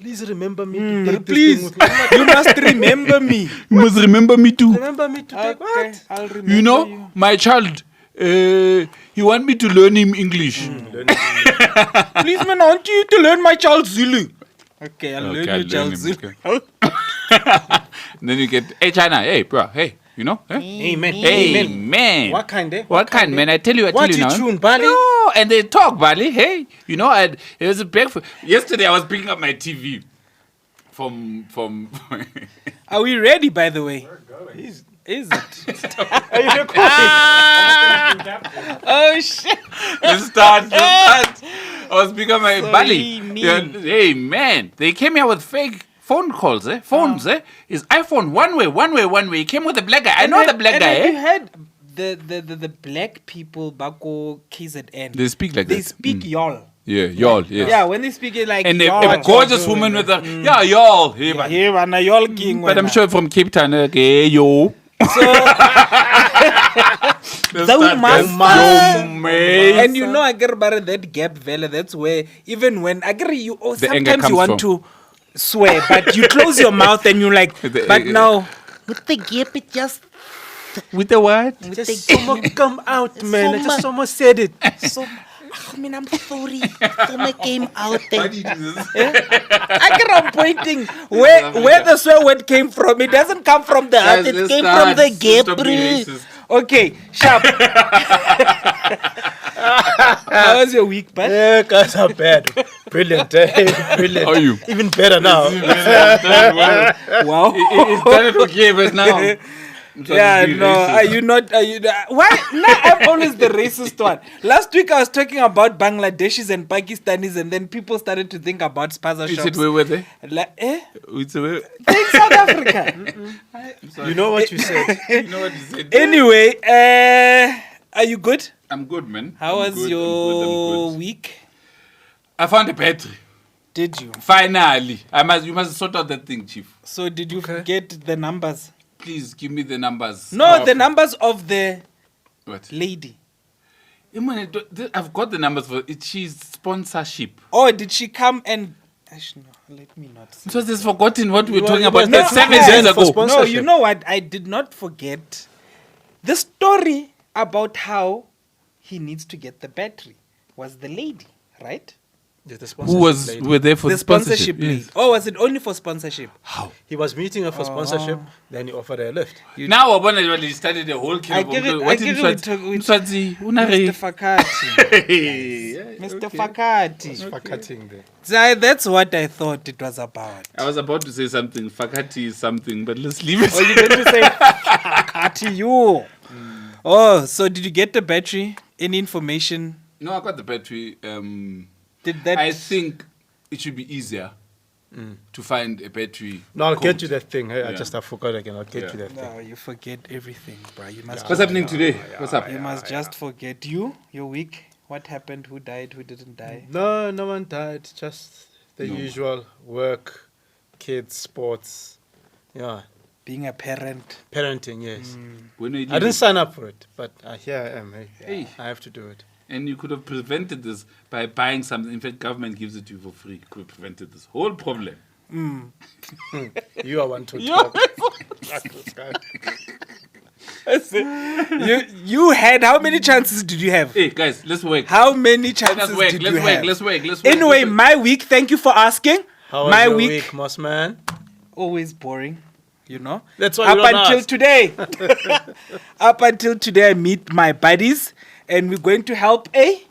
Please remember me. To take Please, this thing with me. you must remember me. You must remember me too. Remember me to take what? I'll remember You know, my child, he want me to learn him English. Please, man, I want you to learn my child Zulu. Okay, I'll learn your child Zulu. Then you get, hey, China, hey, bro, hey, you know? Eh? Amen. Hey, man. What kind, eh? What kind, man? I tell you What now. tune, Bali? No, and they talk, Bali. Hey, you know, it was a breakfast. Yesterday, I was picking up my TV from. Are we ready, by the way? Is it? Are you recording? Oh, shit. Let's start. I was picking up my Sorry, Bali. me. Yeah, hey, man, they came here with fake phone calls, eh? Phones, His iPhone, one way. He came with a black guy. I know the black guy, You eh? heard the black people bako KZN. They speak like They that. speak y'all. Yeah, y'all, yes. Yeah, when they speak it like And y'all. a gorgeous woman with a, yeah, y'all. Hey, man. Yeah, man, y'all king. But I'm sure from Cape Town, okay, yo. So must. Man. And you know, I get about that gap valley. That's where even when I get you, The anger sometimes you comes want from. to swear, but you close your mouth and you're like, but now With the gap, it just. With the what? Just someone come out, man. I just someone said it. So, I mean, I'm sorry. Summer came out Why there. do you do this? I get on pointing where the swear word came from. It doesn't come from the heart. Guys, It let's came start. from the gap. Stop being bro. racist. Okay, sharp. How was your week, bud? Yeah, guys are bad. Brilliant, eh? Brilliant. How are you? Even better now. Wow. It started okay, but now. Yeah, no. Are you not? Are you? Why? Now I'm always the racist one. Last week I was talking about Bangladeshis and Pakistanis, and then people started to think about spaza You shops. said where were they? Like, It's a where? in South Africa. You know what you said. You know what you said? Anyway, are you good? I'm good, man. How I'm was good, your I'm good. week? I found a battery. Did you? Finally. You must sort out that thing, Chief. So did you get the numbers? Please give me the numbers. No, the numbers of the What? lady. I've got the numbers for it. She's sponsorship. Oh, did she come and? Actually, no. Let me not. It was just forgotten what we were talking you about. must That's not 7 forget days for ago. sponsor- No, Sponsorship. you know what? I did not forget the story about how he needs to get the battery. Was the lady, right? Yeah, the Who was sponsorship lady. were there for the sponsorship lady. Yes. Or was it only for sponsorship? How? He was meeting her for sponsorship, then he offered her a lift. Now he started the whole I kilo. give it- I What give in it to- with Mswazi? Mr. Unare. Fakati. Mr. Fakati. For cutting there. So that's what I thought it was about. I was about to say something. Fakati is something, but let's leave it. Oh, you're going to say Fakati, you. Oh, so did you get the battery? Any information? No, I got the battery. Did that? I think it should be easier to find a battery. No, I'll get code. you that thing. Hey, I Yeah. forgot again. I'll get Yeah. you that thing. No, you forget everything, bro. You must. What's happening today? What's up? You must just forget your week. What happened? Who died? Who didn't die? No, no one died. Just the No. usual work, kids, sports. Yeah, Being a parent. parenting, yes. When are you I didn't leaving? sign up for it, but here I am. Hey. I have to do it. And you could have prevented this by buying something. In fact, government gives it to you for free. You could have prevented this whole problem. You are one to talk. You had how many chances did you have? Hey, guys, let's work. How many Let's chances work. did Let's you work. have? Let's work. Let's work. Anyway, let's work. my week. Thank you for asking. How was my your week, week, Moss man? always boring. You know. That's why Up we don't until ask. today. Up until today, I meet my buddies, and we're going to help a.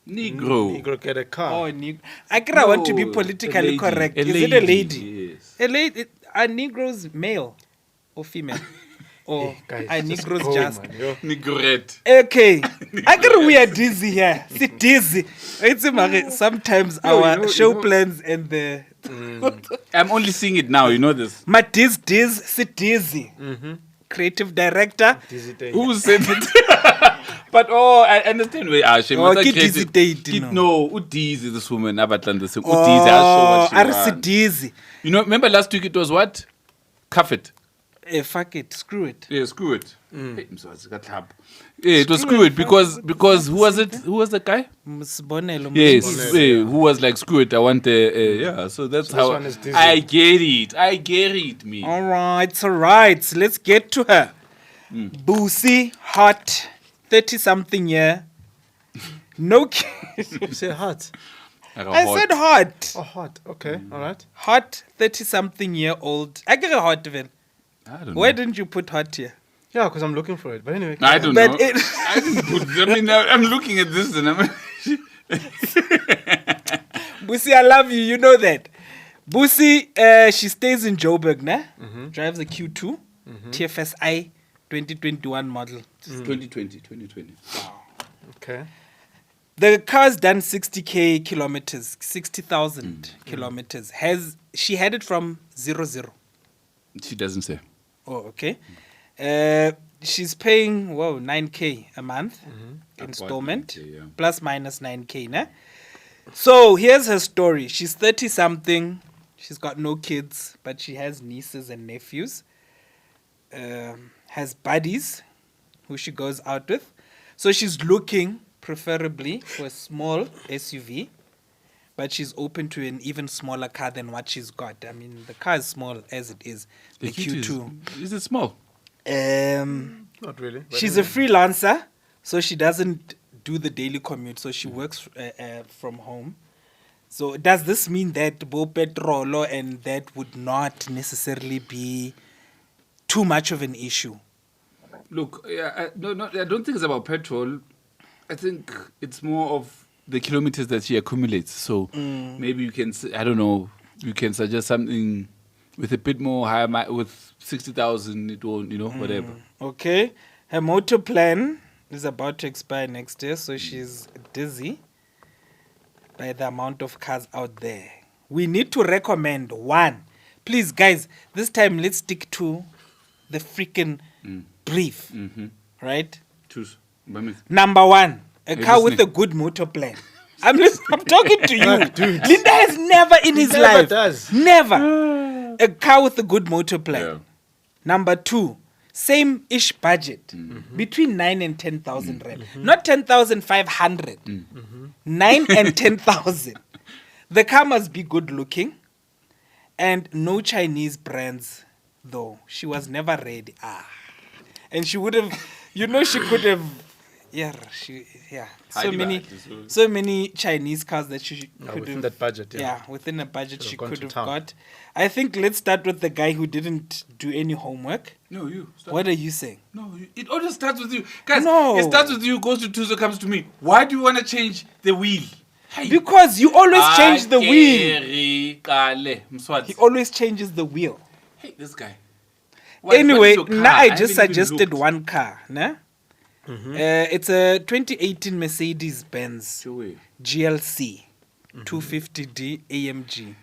Negro. Negro get a car. Oh, I want to be No, politically a lady. correct. A Is it a lady? Yes. A lady. Are Negroes male or female? Or Guys, are just Negroes go, just? man, yo. Negrette. Okay, I get we are dizzy here. See, dizzy. It's sometimes No, our you know- show you know- plans and the I'm only seeing it now. You know this. my diz sit dizzy. Creative director. Dizzy day. Who said it? But I understand where Ashe. Oh, ke dizzy date, no. No, Udizi, this woman, Abatlan, this Udizi, I'll show what she are wants. dizzy. You know, remember last week it was what? Cuff it. Fuck it, screw it. Yeah, screw it. Hey, Mswazi, katlhap. Yeah, it was screw it because who was it? Who was the guy? Msibonelo, Yes, Msibonelo. who was like screw it. I want yeah. So that's So how this one is Dizzy. I get it, me. All right. Let's get to her. Boosie, hot, 30-something year. No kids. You say hot. Like a I hot- said hot. Oh, hot. Okay, all right. Hot, 30-something year old. I get a hot even. I don't know. Why didn't you put hot here? Yeah, because I'm looking for it. But anyway. I don't But know. it- I didn't put. I mean, I'm looking at this and I'm. Boosie, I love you. You know that. Boosie, she stays in Joburg, nah? Drives a Q2, TFSI 2021 model. 2020. Okay. The car's done 60k kilometers, 60,000 kilometers. She had it from 0. She doesn't say. Oh, okay. She's paying 9k a month installment, 9K, yeah. plus minus 9k, nah? So here's her story. She's 30-something. She's got no kids, but she has nieces and nephews. Has buddies who she goes out with. So she's looking preferably for a small SUV, but she's open to an even smaller car than what she's got. I mean, the car is small as it is. The Q2. Is it small? Not really. but She's a anyway. freelancer, so she doesn't do the daily commute. So she works from home. So does this mean that Bo Petrolo and that would not necessarily be too much of an issue? Look, yeah, no, I don't think it's about petrol. I think it's more of the kilometers that she accumulates. So maybe you can, I don't know, you can suggest something with a bit more higher, with 60,000, it won't, whatever. Okay. Her motor plan is about to expire next year, so she's dizzy by the amount of cars out there. We need to recommend one. Please, guys, this time let's stick to the freaking brief. Right? Choose. By me. Number one, a Hey, car with a listening. good motor plan. I'm talking to you. Dude. Linda has never in his Never life. does. Never. A car with a good motor plan. Yeah. Number two, same-ish budget. Between 9 and 10,000 rand. Not 10,500. 9 and 10,000. The car must be good looking. And no Chinese brands, though. She was never ready. And she would have, she could have, so many Chinese cars that she could within have. that budget, yeah. Within a budget Could have she gone could to have town. got. I think let's start with the guy who didn't do any homework. No, you. Stop. What are you saying? No, it always starts with you. Guys, No. it starts with you, goes to Tuzo, comes to me. Why do you want to change the wheel? Hey. Because you always change the wheel. He He always changes the wheel. Hey, this guy. Anyway, what is your now car? I haven't just even suggested looked. one car. Nah? It's a 2018 Mercedes-Benz Joey. GLC 250D AMG.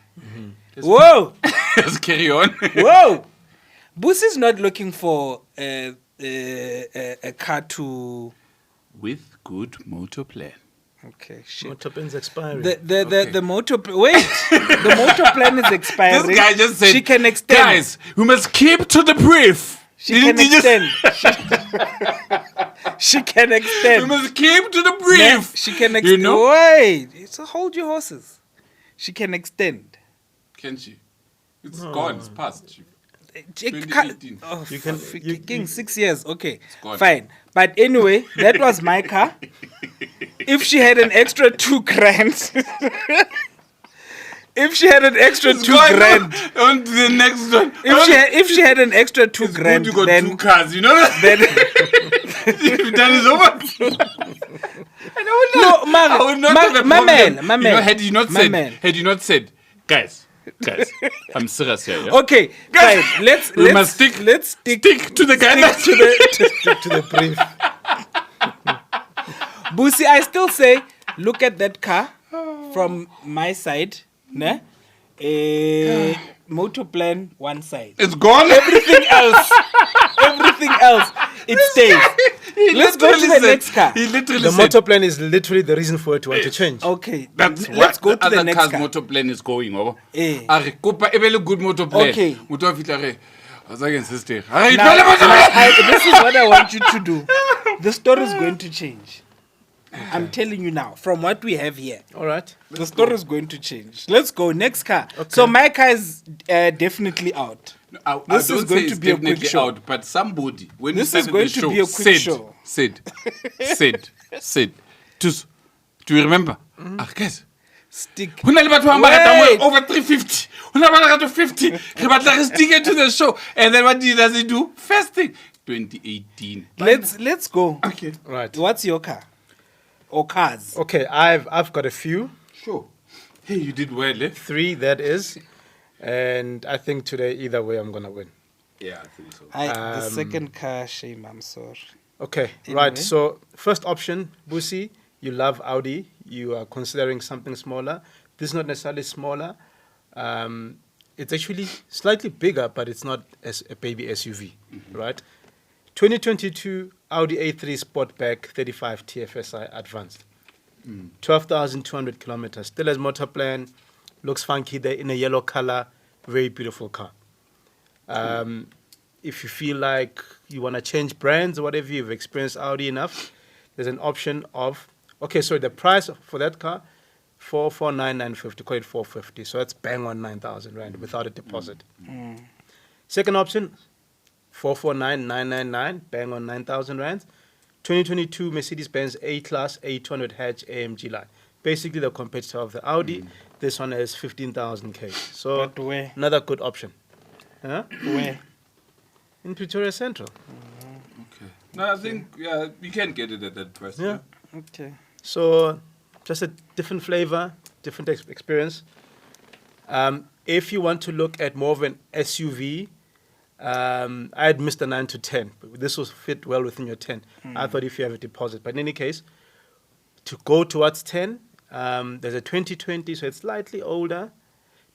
Whoa! Let's carry on. Whoa! Boosie's not looking for a car to... With good motor plan. Okay, shit. Motor plan's expiring. The motor... Wait! The motor plan is expiring. This guy just said, She can extend. guys, we must keep to the brief. She can Didn't he just- extend. She can We extend. must keep to the Ne- brief. She can You extend. know? Wait. So hold your horses. She can extend. Can she? It's gone. It's past. It 2018. Oh, You can- freaking 6 years. Okay, gone. fine. But anyway, that was my car. If she had an extra 2 grand, if she had an extra 2 grand, On to the next one. if she had an extra 2 It's grand, good you got then 2 cars, you know that? then You've done it over. no, man, You know, had you not said, guys, I'm serious here. Yeah? Okay, Guys, fine. Let's stick stick to the guidelines. to the to the brief. Boosie. I still say, look at that car from my side, ne? Motor plan one side. It's gone. Everything else, it stays. Let's go to the next car. He literally The said, motor plan is literally the reason for it to want to change. Okay, that's let's go what to the other next car's car. motor plan is going over. Eh. Are kopa a very good motor plan. Okay. Motor fitla re, I was against this thing. This is what I want you to do. The story is going to change. I'm telling you now, from what we have here, All right. the story is going to change. Let's go. Next car. So my car is definitely out. I This don't is going say to it's be a quick definitely show. out, but somebody, when This you is started going the to show, be a quick show. said. Do you remember? Guys, Stick. ho na le batho ba bangata Wait. mo over 350. Ho na le batho 50. Re batla re stick to the show. And then what does he do? First thing, 2018. Let's go. Okay. Right. What's your car? Or cars? Okay, I've got a few. Sure. Hey, you did well, eh? 3, that is. And I think today, either way, I'm going to win. Yeah, I think so. The second car, shame, I'm sorry. Okay, Anyway. right. So, first option, Busi, you love Audi. You are considering something smaller. This is not necessarily smaller. It's actually slightly bigger, but it's not as a baby SUV, right? 2022 Audi A3 Sportback 35 TFSI Advanced. 12,200 kilometers. Still has motor plan. Looks funky there in a yellow color. Very beautiful car. If you feel like you want to change brands or whatever, you've experienced Audi enough, there's an option of, the price for that car, 449,950, call it 450. So that's bang on 9,000 rand without a deposit. Second option, 449,999, bang on 9,000 rand. 2022 Mercedes-Benz A-Class 800 hatch AMG line. Basically the competitor of the Audi. This one has 15,000 K. So But where? another good option. Huh? Where? In Pretoria Central. Okay. No, I think, you can get it at that price. Yeah. Okay. So just a different flavor, different experience. If you want to look at more of an SUV, I had missed the 9 to 10. But this will fit well within your 10. I thought if you have a deposit. But in any case, to go towards 10, there's a 2020, so it's slightly older.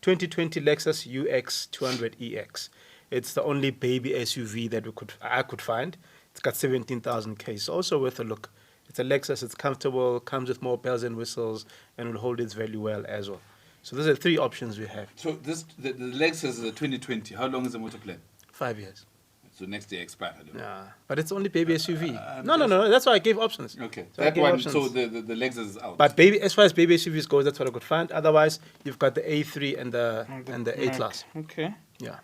2020 Lexus UX 200EX. It's the only baby SUV that I could find. It's got 17,000 K. It's also worth a look. It's a Lexus. It's comfortable, comes with more bells and whistles, and will hold its value well as well. So those are 3 options we have. So the Lexus is a 2020. How long is the motor plan? 5 years. So next year expire. I don't know. Yeah, but it's only baby SUV. No. That's why I gave options. Okay. So I That gave one, options. so the Lexus is out. But as far as baby SUVs goes, that's what I could find. Otherwise, you've got the A3 and the A-Class. Okay. Yeah.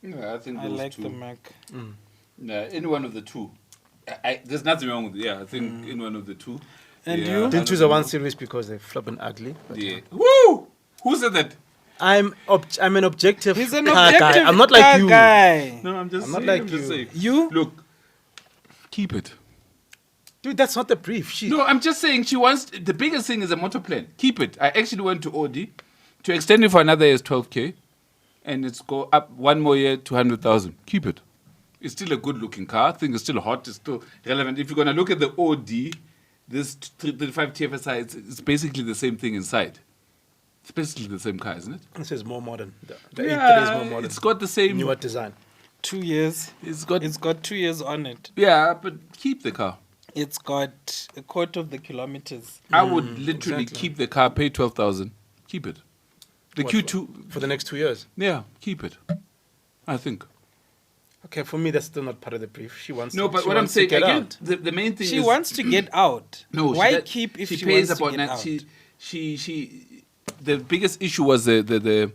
Yeah, I think I those like two. the Mac. Any one of the two. There's nothing wrong with it. Yeah, I think in one of the two. And Yeah, you? Didn't choose a 1 Series because they're flipping ugly. But Yeah. Woo! Who said that? I'm an objective He's an car objective guy. I'm not like car you. guy. No, I'm just I'm not saying. like I'm just you. saying. You? Look, keep it. Dude, that's not the brief. No, I'm just saying she wants. The biggest thing is a motor plan. Keep it. I actually went to Audi to extend it for another year is 12K, and it's go up 1 more year to 100,000. Keep it. It's still a good looking car. I think it's still hot. It's still relevant. If you're gonna look at the Audi, this 335 TFSI, it's basically the same thing inside. It's basically the same car, isn't it? This is more modern. The A3 is more modern. It's got the same. Newer design. 2 years. It's got. It's got 2 years on it. Yeah, but keep the car. It's got a quarter of the kilometers. I would literally exactly. keep the car, pay 12,000, keep it. The What, Q2, For the next 2 years. yeah, keep it. I think. Okay, for me, that's still not part of the brief. She wants No, to, but she what I'm wants to saying get again, out. the main thing She is wants to get out. no. Why keep if she pays wants to about get nine- out? She. The biggest issue was the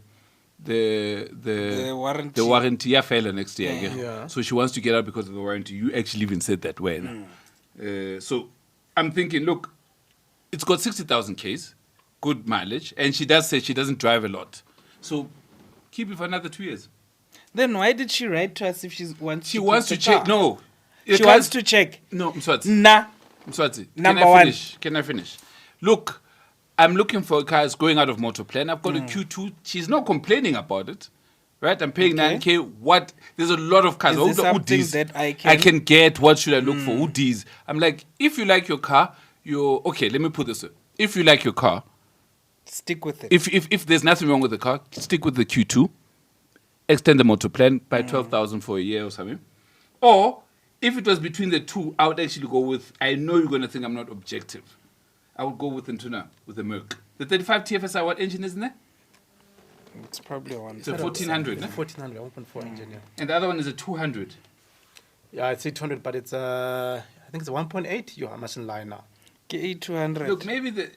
warranty. The warranty yeah, failure next year. Yeah. Yeah. Yeah. So she wants to get out because of the warranty. You actually even said that way. So I'm thinking, look, it's got 60,000 Ks, good mileage, and she does say she doesn't drive a lot. So keep it for another 2 years. Then why did she write to us if she wants? She wants to check. No, She wants to check. No, Mswati. Nah. Mswati. Number Can I one. finish? Can I finish? Look, I'm looking for cars going out of motor plan. I've got a Q2. She's not complaining about it, right? I'm paying Okay. 9K. What? There's a lot of cars. Is there Who something these? that I I can- can get. What should I look for? Who these? I'm like, if you like your car, you're okay. Let me put this way. If you like your car, Stick with it. if there's nothing wrong with the car, stick with the Q2. Extend the motor plan by 12,000 for a year or something. Or if it was between the two, I would actually go with. I know you're going to think I'm not objective. I would go with Intuna with the Merc. The 35 TFSI, what engine is in there? It's probably one. It's a 1400, no? 1400, 1.4 engine, yeah. And the other one is a 200. Yeah, I'd say 200, but it's, I think it's a 1.8. I mustn't lie now. K200. Look, maybe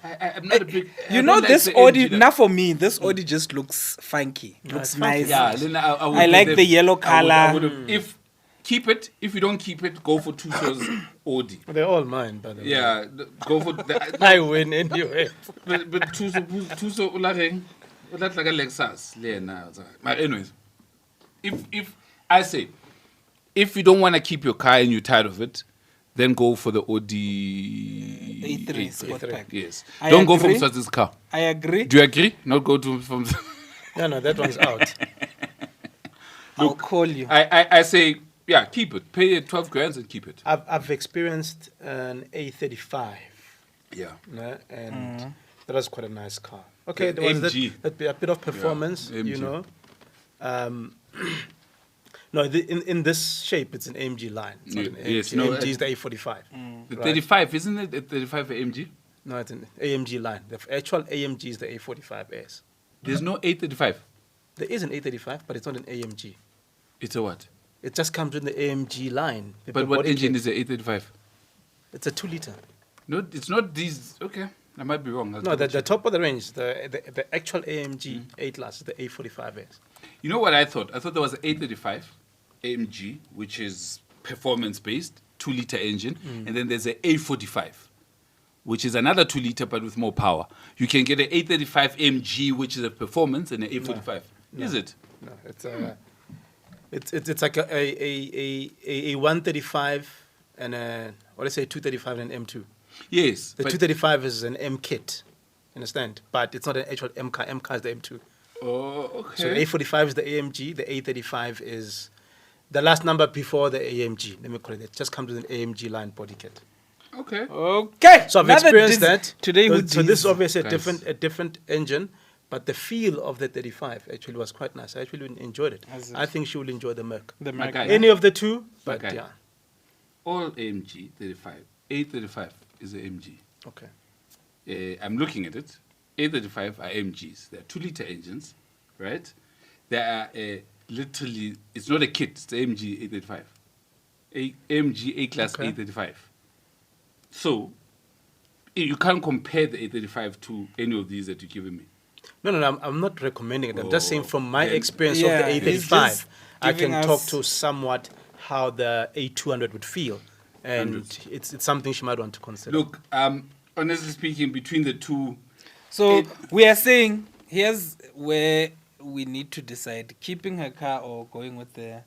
I'm not a big. I You don't know, like this the Audi, engine. now for me, this Audi just looks funky. Looks it's funky. nice. Yeah, then I would I like have- the yellow I would color. have- if keep it. If you don't keep it, go for Tuso's Audi. They're all mine, by the way. Yeah, go for. I win anyway. But Tuso ulareng, ulat like a Lexus. But anyways, if I say, if you don't want to keep your car and you're tired of it, then go for the Audi A3 Sport Pack. Yes. I Don't go from agree. Swazi's car. I agree. Do you agree? Not go to from. No, that one's out. I'll call you. I say, yeah, keep it. Pay 12 grand and keep it. I've experienced an A35, Yeah. no, and that was quite a nice car. Okay, The there was AMG. a bit of performance, AMG. you know. No, in this shape, it's an AMG line. It's not an AMG. Yes, no, AMG is the A45. The Right. 35, isn't it? The 35 for AMG? No, it's an AMG line. The actual AMG is the A45S. There's no 835. There is an A35, but it's not an AMG. It's a what? It just comes in the AMG line. But what engine is the 835? It's a 2-liter. No, it's not these. Okay, I might be wrong. I'll No, double the check. top of the range, the actual AMG A-Class is the A45S. You know what I thought? I thought there was an 835 AMG, which is performance based, 2-liter engine, and then there's an A45, which is another 2-liter but with more power. You can get an 835 AMG, which is a performance, and an A45. Is it? No, it's like a 135 and a, what do I say, 235 and an M2. Yes. The but- 235 is an M kit, understand? But it's not an actual M car. M car is the M2. Oh, okay. So the A45 is the AMG. The A35 is the last number before the AMG. Let me call it. It just comes with an AMG line body kit. Okay. Okay. So I've another experienced Diz- that today. So, with so this is Diz. obviously Guys. a different engine, but the feel of the 35 actually was quite nice. I actually enjoyed it. Has it? I think she will enjoy the Merc. The My Mac. guy. Any of the two, but Okay. yeah. All AMG 35. 835 is an AMG. Okay. I'm looking at it. 835 are AMGs. They're 2-liter engines, right? They are literally, it's not a kit, it's the AMG 835. AMG A-Class Okay. 835. So, you can't compare the 835 to any of these that you're giving me. No, I'm not recommending it. I'm just saying from my then- experience Yeah, of the he's A35, just I giving can talk us- to somewhat how the A200 would feel. And Hundreds. it's something she might want to consider. Look, honestly speaking, between the two, So we are saying here's where we need to decide: keeping her car or going with the.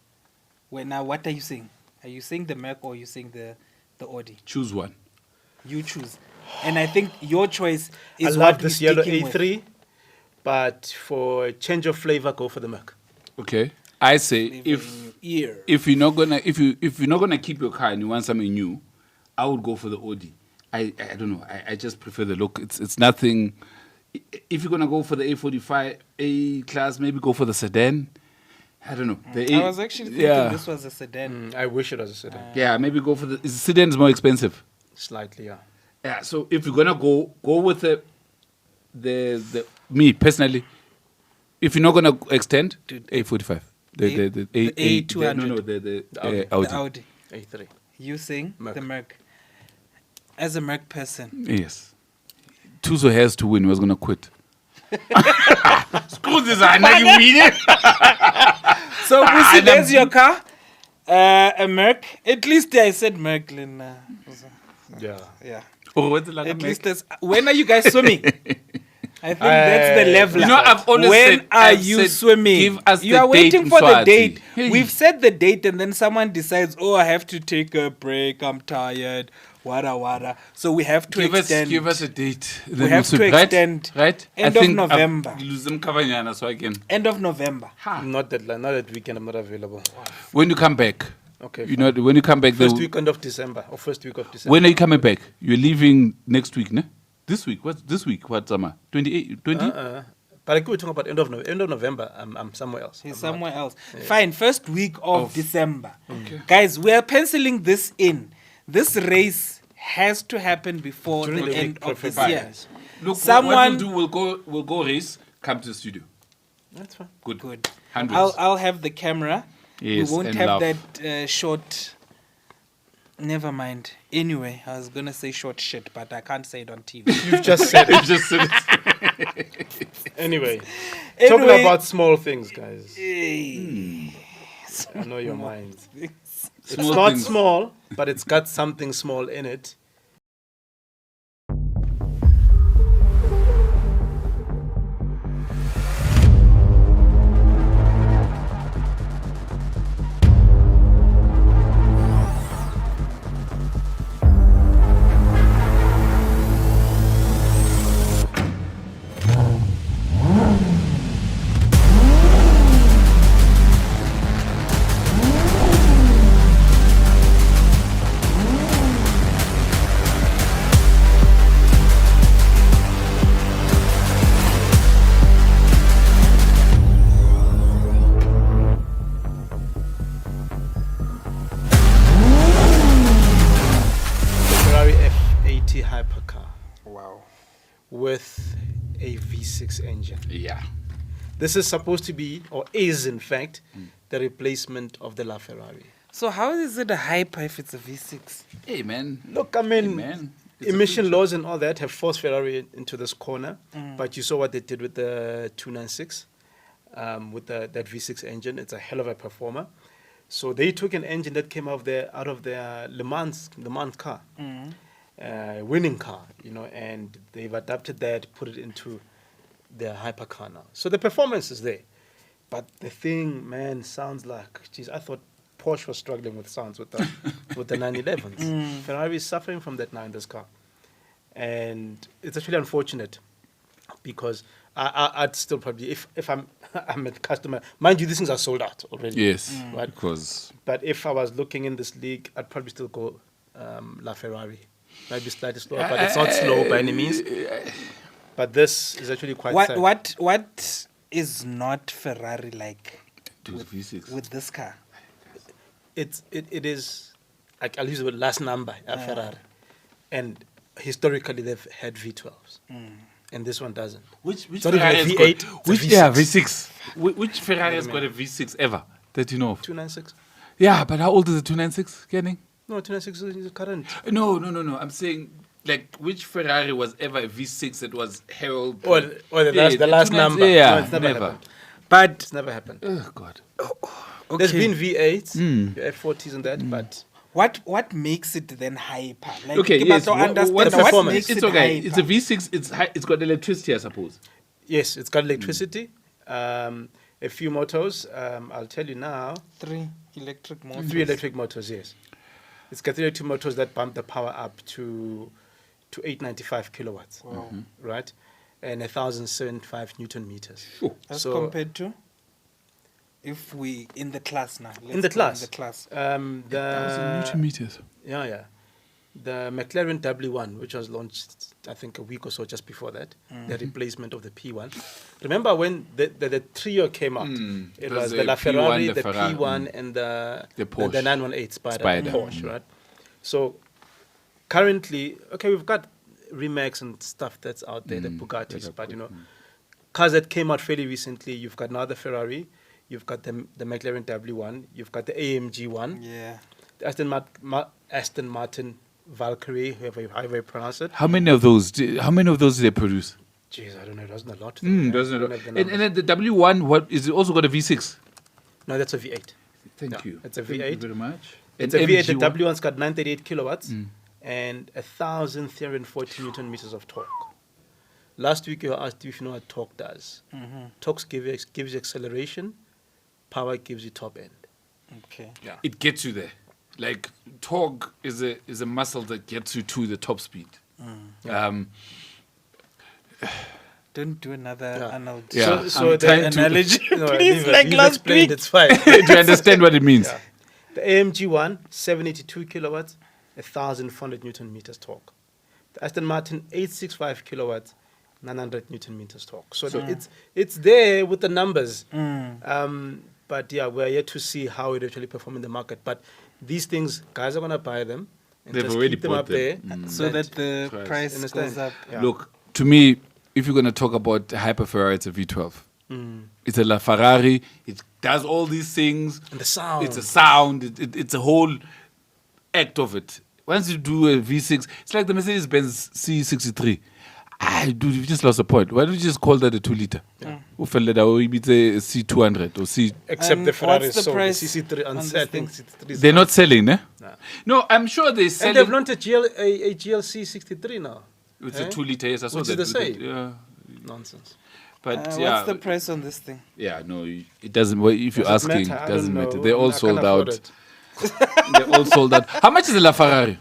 Well, now what are you saying? Are you saying the Merc or are you saying the Audi? choose one. You choose, and I think your choice I is love what this we're yellow sticking with. A3, but for a change of flavor, go for the Merc. Okay. I say Flavor if in your ear. if you're not gonna if you're not gonna keep your car and you want something new, I would go for the Audi. I don't know. I just prefer the look. It's nothing. If you're gonna go for the A45 A class, maybe go for the sedan. I don't know. The I was actually thinking this was a sedan. I wish it was a sedan. yeah, maybe go for the sedan is more expensive. Slightly, yeah. Yeah. So if you're gonna go with the me personally, if you're not gonna extend A45, the A200. no the Audi. Audi. The Audi. A3. You saying Merc. the Merc? As a Merc person, Yes. Tuzo has to win. He was going to quit. Screw this, I know you win it. so Busi, and there's I'm- your car, a Merc. At least I said Merc, Lena. Yeah. Yeah. Oh, what's it like? At least there's. When are you guys swimming? I think that's the level. You know, I've always when said- are I've you said, swimming? give us you the are date waiting in for the Swati. date. Hey. We've set the date, and then someone decides, "Oh, I have to take a break. I'm tired. Wada. So we have to extend. Give us a date. We have to extend right? end of November. I've lose them Kavanyana so I can. End of November. Not that weekend, I'm not available. When you come back, Okay. you know, when you come back, First the- weekend of December or first week of December. when are you coming back? You're leaving next week, ne? This week? What's this week? What summer? 28, 20? But I could talk about end of November. I'm somewhere else. He's I'm not- somewhere else. Fine. First week of December. Guys, we are penciling this in. This race has to happen before During the the end week, of this preferably. year. Look, Someone- what we'll do, we'll go race, come to the studio. That's fine. Good. Good. Hundreds. I'll have the camera. Yes, we won't and have love. that short. Never mind. Anyway, I was gonna say short shit, but I can't say it on TV. You've just said it. Just said it. Anyway, talking Anyway. about small things, guys. Hey. I know your minds. It's- It's Small not things. small, but it's got something small in it. Ferrari F80 hypercar Wow. with a V6 engine. Yeah. This is supposed to be, or is in fact, the replacement of the LaFerrari. So how is it a hyper if it's a V6? Hey, man. Look, I Hey, mean, man. It's a emission feature. laws and all that have forced Ferrari into this corner. But you saw what they did with the 296, with that V6 engine. It's a hell of a performer. So they took an engine that came out of their Le Mans car, winning car, and they've adapted that, put it into their hypercar now. So the performance is there. But the thing, man, sounds like, geez, I thought Porsche was struggling with sounds with the with the 911s. Ferrari is suffering from that now in this car, and it's actually unfortunate because I'd still probably, if I'm I'm a customer, mind you, these things are sold out already. Yes. Right. Because But if I was looking in this league, I'd probably still go LaFerrari. Might be slightly slower, but it's not slow by any means. But this is actually quite sad. What is not Ferrari like V6. with this car? It is, I'll use the last number, Ferrari. And historically, they've had V12s. And this one doesn't. Which It's not even Ferrari a has V8, got, it's a which V6. yeah V6? Which Ferrari has got a V6 ever that you know of? 296? Yeah, but how old is the 296, Kenny? No, 296 is current. No. I'm saying like which Ferrari was ever a V6 that was heralded? Or the last 296 number. Yeah, No, it's never happened. But It's never happened. Oh God. There's okay, been V8s, F40s and that, but what makes it then hyper? Like, Okay, but yes. to understand what what performance? makes It's it okay. hyper? It's a V6. It's got electricity, I suppose. yes, it's got electricity. A few motors. I'll tell you now. 3 electric motors. 3 electric motors, yes. It's got 3 electric motors that bump the power up to 895 kilowatts, Wow. right? And 1,075 Newton meters. As So- compared to if we in the class now. In the Let's go class? In the class. 1,000 The Newton meters. yeah. The McLaren W1, which was launched, I think, a week or so just before that, the replacement of the P1. Remember when the trio came out? It There's was a the LaFerrari, P1, the the Ferrari, P1, and the Porsche. 918 Spider. Spider. Porsche, right? So currently, okay, we've got Rimacs and stuff that's out there, the Bugattis, but cars that came out fairly recently. You've got now the Ferrari, you've got the McLaren W1, you've got the AMG one, Yeah. the Aston Martin Valkyrie, however you pronounce it. How many of those? Did they produce? Jeez, I don't know. It wasn't a lot. Doesn't I don't it? have the And numbers. then the W1, what is it? Also got a V6. No, that's a V8. Thank Yeah, you. it's a Thank you V8. very much. It's And a V8. The MG1? W1's got 938 kilowatts and 1,340 Newton meters of torque. Last week you were asked if you know what torque does. Torque gives you acceleration. Power gives you top end. Okay. Yeah. It gets you there. Like torque is a muscle that gets you to the top speed. Don't do another Yeah. Arnold. Yeah. So I'm the trying to- Analogy, No, please, leave it. like You've last explained, week. it's fine. to understand what it means. Yeah. The AMG one, 782 kilowatts, 1,400 Newton meters torque. The Aston Martin, 865 kilowatts, 900 Newton meters torque. So it's there with the numbers. But yeah, we're yet to see how it actually perform in the market. But these things, guys are gonna buy them. And They've just already keep them bought up them. there. So that the Price. price Understand? goes up. Yeah. Look, to me, if you're going to talk about hyper Ferrari, it's a V12. It's a LaFerrari. It does all these things. And the sound. It's a sound. It's a whole act of it. Once you do a V6, it's like the Mercedes-Benz C63. Dude, you just lost the point. Why don't you just call that a 2-liter? It's a C200 or C. Except And the Ferrari what's the sold. The price CC3 on and this I think thing? CC3 is They're out. not selling, eh? No, I'm sure they're And selling. they've launched a GLC 63 now. It's Eh? a 2-liter. Yes, I saw Which that. is the same. Yeah, Nonsense. but yeah, What's the price on this thing? yeah, no, it doesn't. Well, if you're Does it asking, matter? I it doesn't don't matter. know. They're all I can't sold afford out. it. They're all sold out. How much is a LaFerrari?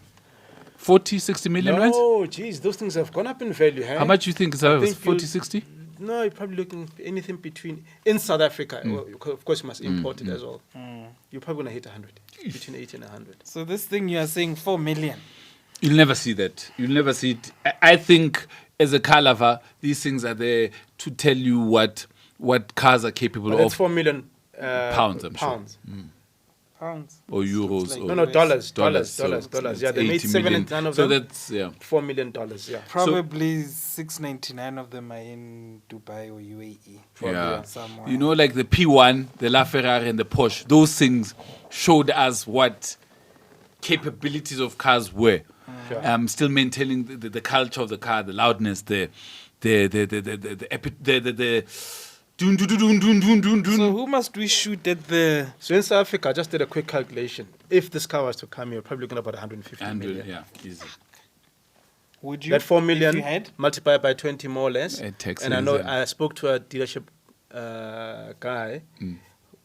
40, 60 million rands? No, geez, those things have gone up in value. Hey? How much do you think is I that? think 40, you- 60? No, you're probably looking anything between in South Africa. Well, of course, you must import it as well. You're probably gonna hit 100, between 80 and 100. So this thing you are saying 4 million. You'll never see that. You'll never see it. I think as a car lover, these things are there to tell you what cars are capable But that's of, 4 million Pounds, I'm sure. pounds. Pounds. or euros. like- or No, no, dollars. So Dollars. it's Yeah, they made 80 7 million. and 9 of So them. that's, yeah. $4 million. Yeah. Probably 699 of them are in Dubai or UAE. Probably Yeah. somewhere. You know, like the P1, the LaFerrari, and the Porsche, those things showed us what capabilities of cars were. Still maintaining the culture of the car, the loudness, the dun dun dun dun dun dun dun dun. So who must we shoot at the? So in South Africa, I just did a quick calculation. If this car was to come here, probably looking at about 150 million. Yeah, easy. Would you? That 4 if million you had? multiplied by 20 more or less. Taxes And I know and- I spoke to a dealership guy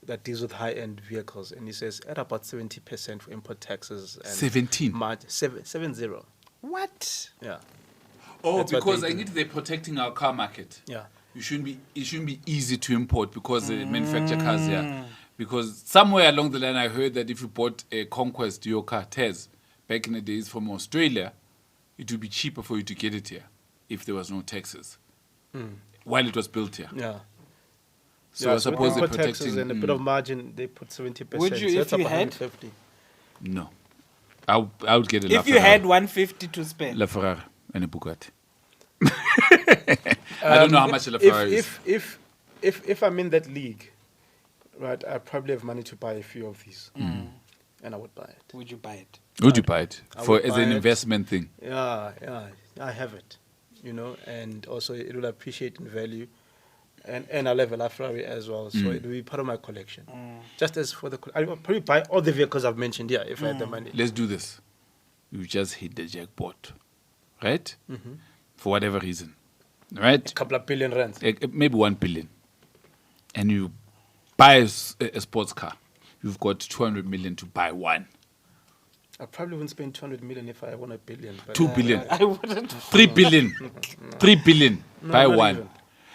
that deals with high-end vehicles, and he says at about 70% for import taxes. And 17? 70. What? Yeah. Oh, That's what because they I do. think they're protecting our car market. Yeah. It shouldn't be easy to import because they manufacture cars here. Because somewhere along the line, I heard that if you bought a Conquest, your car, Tez, back in the days from Australia, it would be cheaper for you to get it here if there was no taxes while it was built here. Yeah. So I with suppose they're import taxes protecting. and a bit of margin, they put 70%. Would you, so if that's you about had? 150. No. I would get a If you LaFerrari. had 150 to spend, LaFerrari and a Bugatti. I don't know how much a LaFerrari is. If I'm in that league, right, I probably have money to buy a few of these, and I would buy it. would you buy it? Would you buy it I for would as buy an it. investment thing? Yeah, I have it, and also it will appreciate in value, and I'll have a LaFerrari as well, so it will be part of my collection. Just as for the, I would probably buy all the vehicles I've mentioned here if I had the money. Let's do this. You just hit the jackpot, right? For whatever reason, right? A couple of billion rands. Maybe 1 billion, and you buy a sports car. You've got 200 million to buy one. I probably wouldn't spend 200 million if I won a billion. But 2 billion. I wouldn't. 3 billion. 3 billion. No, buy not one. even.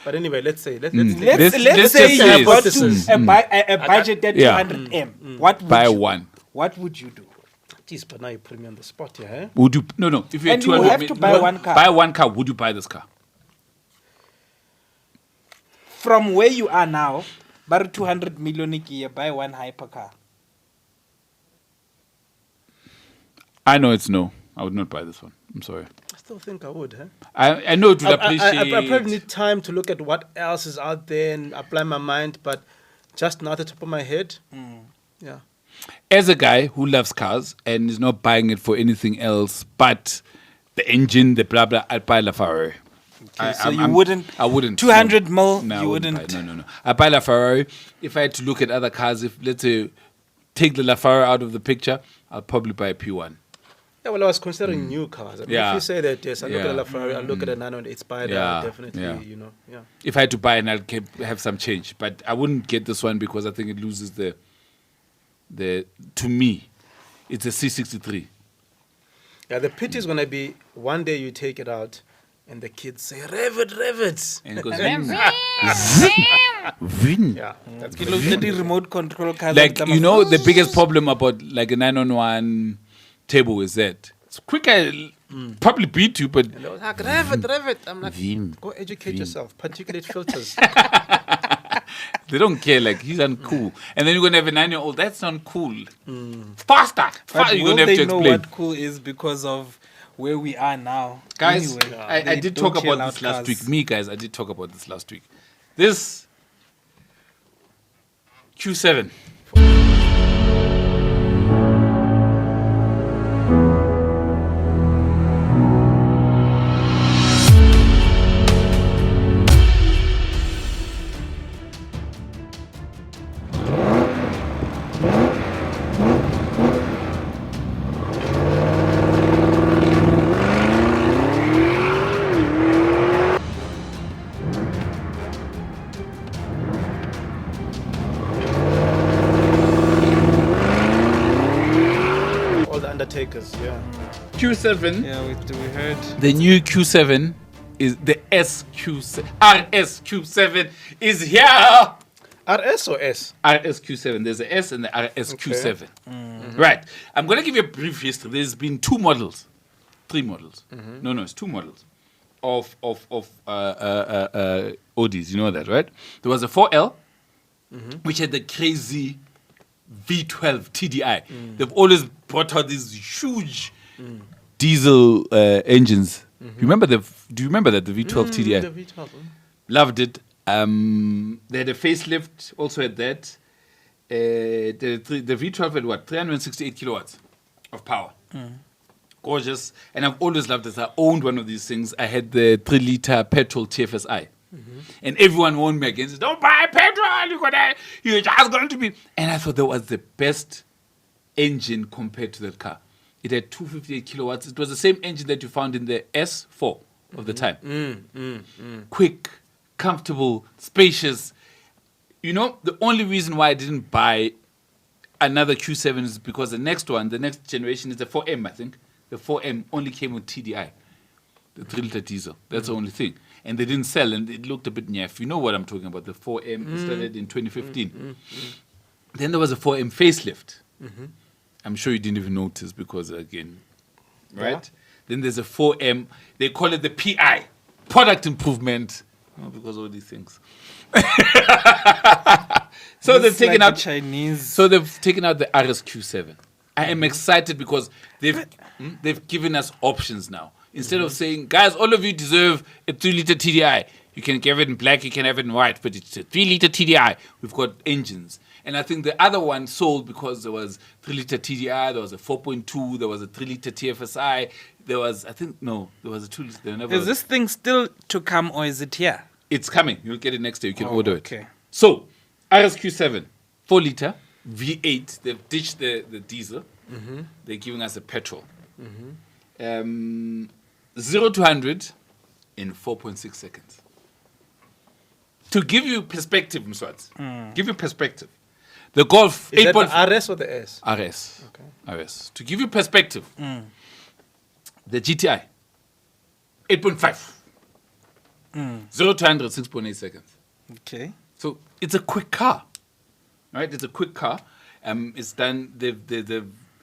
But anyway, let's say let's Let's Let's say just you say got this. a budget at Yeah. 200M. What would Buy you, one. What would you do? Jeez, but now you put me on the spot here, eh? Would you? No. If you had And you 200 have to buy one car. Buy one car. Would you buy this car? From where you are now, but 200 million a year, buy one hypercar. I know it's no. I would not buy this one. I'm sorry. I still think I would, huh? I know it would appreciate. I probably need time to look at what else is out there and apply my mind, but just not at the top of my head. Yeah. As a guy who loves cars and is not buying it for anything else but the engine, the blah blah, I'd buy LaFerrari. So you wouldn't. I wouldn't. 200 mil, No, I you wouldn't wouldn't. buy- No. I buy LaFerrari. If I had to look at other cars, if let's say take the LaFerrari out of the picture, I'll probably buy a P1. Yeah, well, I was considering new cars. I mean, Yeah. if you say that, yes, I look Yeah. at a LaFerrari, I look at a 998 Spider, Yeah. definitely, Yeah. yeah. If I had to buy and I'd have some change, but I wouldn't get this one because I think it loses the. To me, it's a C63. Yeah, the pity is going to be one day you take it out and the kids say, rev it. And it goes. Yeah, that's You good. look at the remote control cars. Like, and you know, the biggest problem about like a 911 turbo is that it's quicker, probably beat you, but And they was like, rev it. I'm like, Vim. go educate yourself. Particulate filters. they don't care. Like, he's uncool. And then you're going to have a 9-year-old. That's uncool. Faster. But You're will going to have they to know explain. what cool is because of where we are now. Guys, Anyway, I they did don't talk chill about out this last cars. week. Me, guys, I did talk about this last week. This Q7. All the Undertakers, yeah. Q7. Yeah, we heard. The new Q7 is the SQ7. RSQ7 is here. RS or S? RSQ7. There's the S and the RSQ7. Right. I'm going to give you a brief history. There's been 3 models. No, it's 2 models of Audis. You know that, right? There was a 4L, which had the crazy V12 TDI. They've always brought out these huge diesel engines. Do you remember that? The V12 TDI? The V12. Loved it. They had a facelift, also had that. The V12 had what? 368 kilowatts of power. Gorgeous. And I've always loved this. I owned one of these things. I had the 3-liter petrol TFSI. And everyone warned me against it. Don't buy petrol. You're just going to be. And I thought that was the best engine compared to that car. It had 258 kilowatts. It was the same engine that you found in the S4 of the time. Quick, comfortable, spacious. You know, the only reason why I didn't buy another Q7 is because the next generation is the 4M, I think. The 4M only came with TDI, the 3-liter diesel. That's the only thing. And they didn't sell, and it looked a bit naff. You know what I'm talking about. The 4M started in 2015. Then there was a 4M facelift. I'm sure you didn't even notice because, again, right? Yeah. Then there's a 4M. They call it the PI, product improvement. Oh, because all these things. So they've taken out Chinese. So they've taken out the RSQ7. I am excited because they've given us options now. Instead of saying, guys, all of you deserve a 3-liter TDI. You can have it in black, you can have it in white, but it's a 3-liter TDI. We've got engines. And I think the other one sold because there was 3-liter TDI, there was a 4.2, there was a 3-liter TFSI, there was a 2-liter. Is this thing still to come or is it here? It's coming. You'll get it next day. You can order it. Okay. So, RSQ7, 4-liter, V8. They've ditched the diesel. They're giving us a petrol. 0 to 100 in 4.6 seconds. To give you perspective, Mswats, give you perspective. The Golf Is 8.5 that the RS or the S? RS. Okay. RS. To give you perspective, the GTI, 8.5. 0 to 100, 6.8 seconds. Okay. So it's a quick car, right? It's a quick car. It's done. They've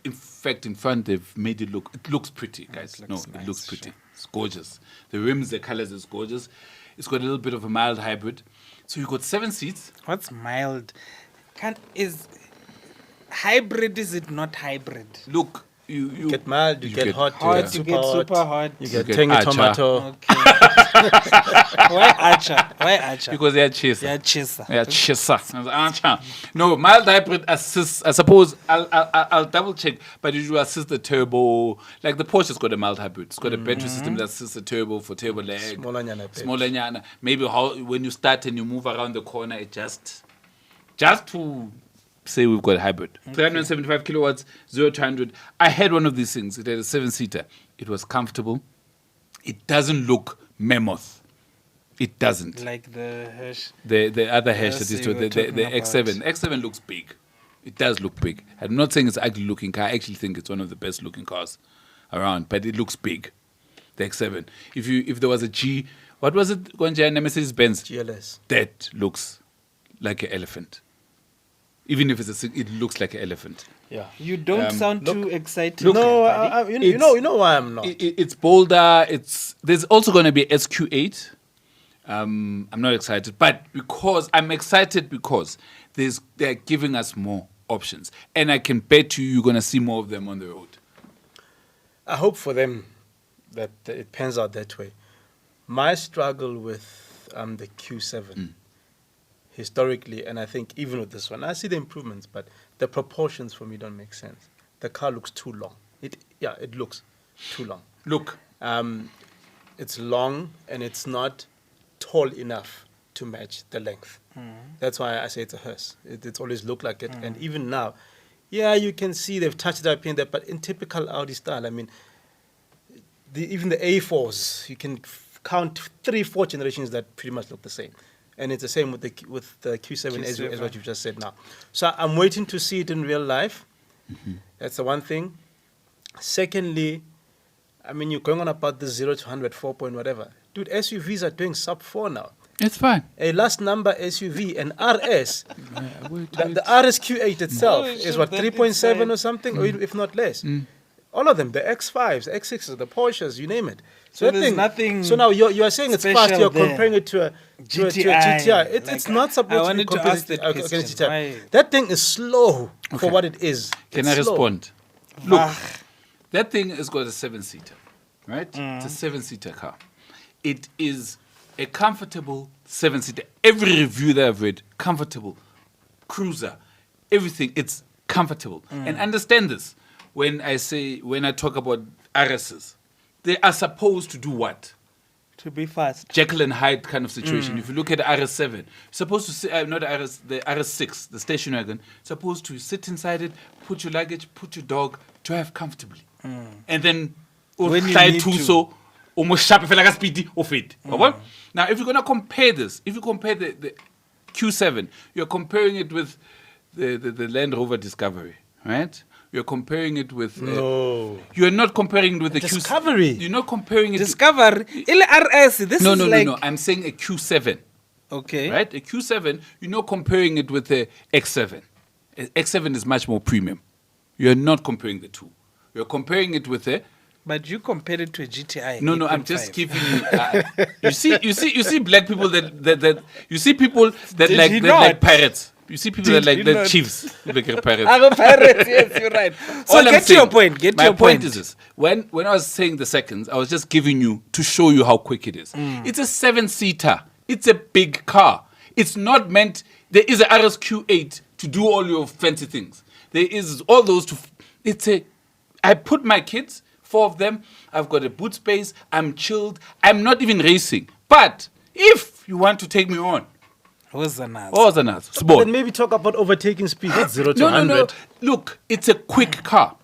in fact, in front they've made it look. It looks pretty, guys. It No, looks it nice, looks pretty. sure. It's gorgeous. The rims, the colors is gorgeous. It's got a little bit of a mild hybrid. So you got 7 seats. What's mild? Is hybrid? Is it not hybrid? Look, you Get mild, you get hot, Hot, you you get get super hot. You get get tangy Archer. tomato. Okay. Why Archer? Why Archer? because they are chaser. Yeah, chaser. Yeah, chaser. No, mild hybrid assists. I suppose I'll double check, but it will assist the turbo. Like the Porsche's got a mild hybrid. It's got a battery system that assists the turbo for turbo lag. Smaller nyana bit. Smaller nyana. Maybe how when you start and you move around the corner, it just to say we've got a hybrid. 375 kilowatts, 0 to 100. I had one of these things. It had a 7-seater. It was comfortable. It doesn't look mammoth. It doesn't. Like the Hirsch. The other hash that Yes, is you to were the talking X7. about. X7 looks big. It does look big. I'm not saying it's an ugly looking car. I actually think it's one of the best looking cars around. But it looks big. The X7. If there was a G, what was it? Gonja, Mercedes Benz. GLS. That looks like an elephant. Even if it looks like an elephant. Yeah. You don't sound look- too excited. No, buddy. you know why I'm not. It's bolder. There's also going to be SQ8. I'm not excited, but I'm excited because they're giving us more options, and I can bet you're going to see more of them on the road. I hope for them that it pans out that way. My struggle with the Q7 historically, and I think even with this one, I see the improvements, but the proportions for me don't make sense. The car looks too long. It looks too long. Look, It's long and it's not tall enough to match the length. That's why I say it's a hearse. It's always looked like it. And even now, yeah, you can see they've touched it up here and there, but in typical Audi style, I mean, even the A4s, you can count 3-4 generations that pretty much look the same. And it's the same with the Q7, as what you've just said now. So I'm waiting to see it in real life. That's the one thing. Secondly, I mean, you're going on about the 0 to 100, 4 point whatever. Dude, SUVs are doing sub 4 now. it's fine. A last number SUV, an RS, the RS Q8 itself is what, 3.7 or something, or if not less. All of them, the X5s, X6s, the Porsches, you name it. So that there's thing, nothing So now you're saying it's fast, special you're there. comparing it to a GTI. It's not supposed to be wanted to compared ask that against question. GTI. Why? That thing is slow for what it is. Can It's I slow. respond? Look, that thing has got a 7-seater, right? It's a 7-seater car. It is a comfortable 7-seater. Every review that I've read, comfortable. Cruiser, everything, it's comfortable. And understand this, when I talk about RSs, they are supposed to do what? To be fast. Jekyll and Hyde kind of situation. If you look at the RS7, you're supposed to sit, not the RS6, the station wagon, supposed to sit inside it, put your luggage, put your dog, drive comfortably. And then, When you try need to. so almost sharp, if like a speedy or fit. Now, if you're going to compare this, if you compare the Q7, you're comparing it with the Land Rover Discovery, right? You're comparing it with... No. You're not comparing it with the Discovery. Q7. You're not comparing it... Discover. RS. This No, is no, like... no. I'm saying a Q7. Okay. Right? A Q7, you're not comparing it with the X7. X7 is much more premium. You're not comparing the two. You're comparing it with a... But you compared it to a GTI. No, I'm 8.5. just giving you... you see black people that you see people that Did like he that not? like parrots. You see people Did that like he the not? chiefs like parrots. I'm a pirate. Yes, you're right. So All I'm get to your saying- point. Get to my your point. is this: when I was saying the seconds, I was just giving you to show you how quick it is. It's a 7-seater. It's a big car. It's not meant. There is a RSQ8 to do all your fancy things. There is all those to. It's a. I put my kids, 4 of them. I've got a boot space. I'm chilled. I'm not even racing. But if you want to take me on, What's the nuts? what's the nuts? Small. Then maybe talk about overtaking speed. That's 0 to 100. No. Look, it's a quick car.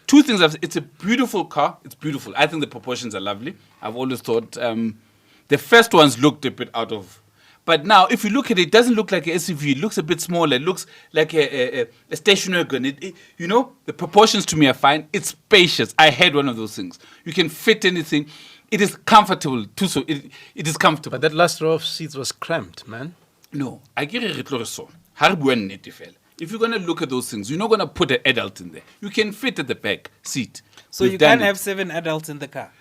2 things. It's a beautiful car. It's beautiful. I think the proportions are lovely. I've always thought the first ones looked a bit out of. But now, if you look at it, it doesn't look like an SUV. It looks a bit smaller. It looks like a station wagon. The proportions to me are fine. It's spacious. I had one of those things. You can fit anything. It is comfortable too. So it is comfortable. But that last row of seats was cramped, man. No, I get a retlo so. If you're going to look at those things, you're not going to put an adult in there. You can fit at the back seat. So We've you done can't it. have 7 adults in the car.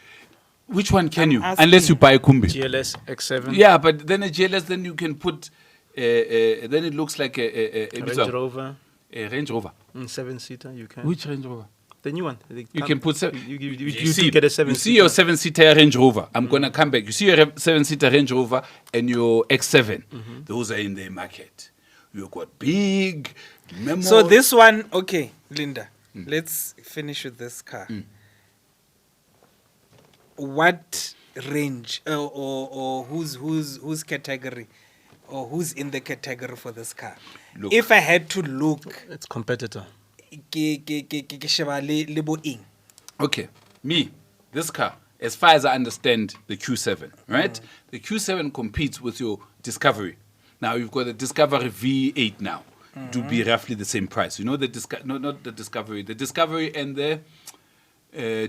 Which one can you? asking Unless you buy a Kumbi. GLS X7, Yeah, but then a GLS, then you can put, then it looks like a Range Rover, Range Rover. 7-seater, you can. Which Range Rover? The new one. You can put You you see, do get a 7-seater. You see your 7-seater Range Rover. I'm gonna come back. You see your 7-seater Range Rover and your X7. Those are in the market. You've got big memo. So this one, okay, Linda, let's finish with this car. What range or whose category or who's in the category for this car? Look. If I had to look, It's competitor. ke sheba le bo eng. Okay, this car, as far as I understand the Q7, right? The Q7 competes with your Discovery. Now you've got the Discovery V8 now to be roughly the same price. You know not the Discovery and the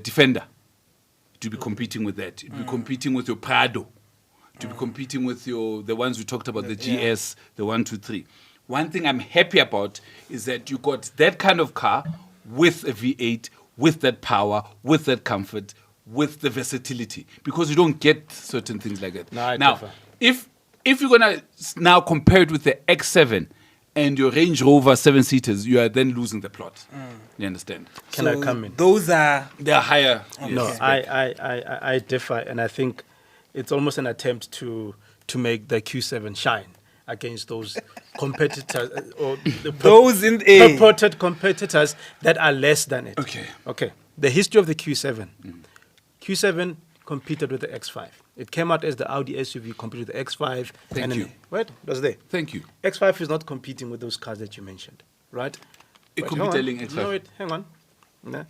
Defender to be competing with that. To be competing with your Prado. To be competing with the ones we talked about, the GS, the 123. One thing I'm happy about is that you got that kind of car with a V8, with that power, with that comfort, with the versatility, because you don't get certain things like that. No, I now, differ. if you're gonna now compare it with the X7, and your Range Rover 7-seaters, you are then losing the plot. You understand? Can I come in? Those are They're higher. No, yes. I differ, and I think it's almost an attempt to make the Q7 shine against those competitors or the those in a purported competitors that are less than it. Okay. The history of the Q7. Q7 competed with the X5. It came out as the Audi SUV, competed with the X5. Thank you. Wait, that's there. Thank you. X5 is not competing with those cars that you mentioned, right? It But could be hang on. telling X5. No, wait, hang on. No.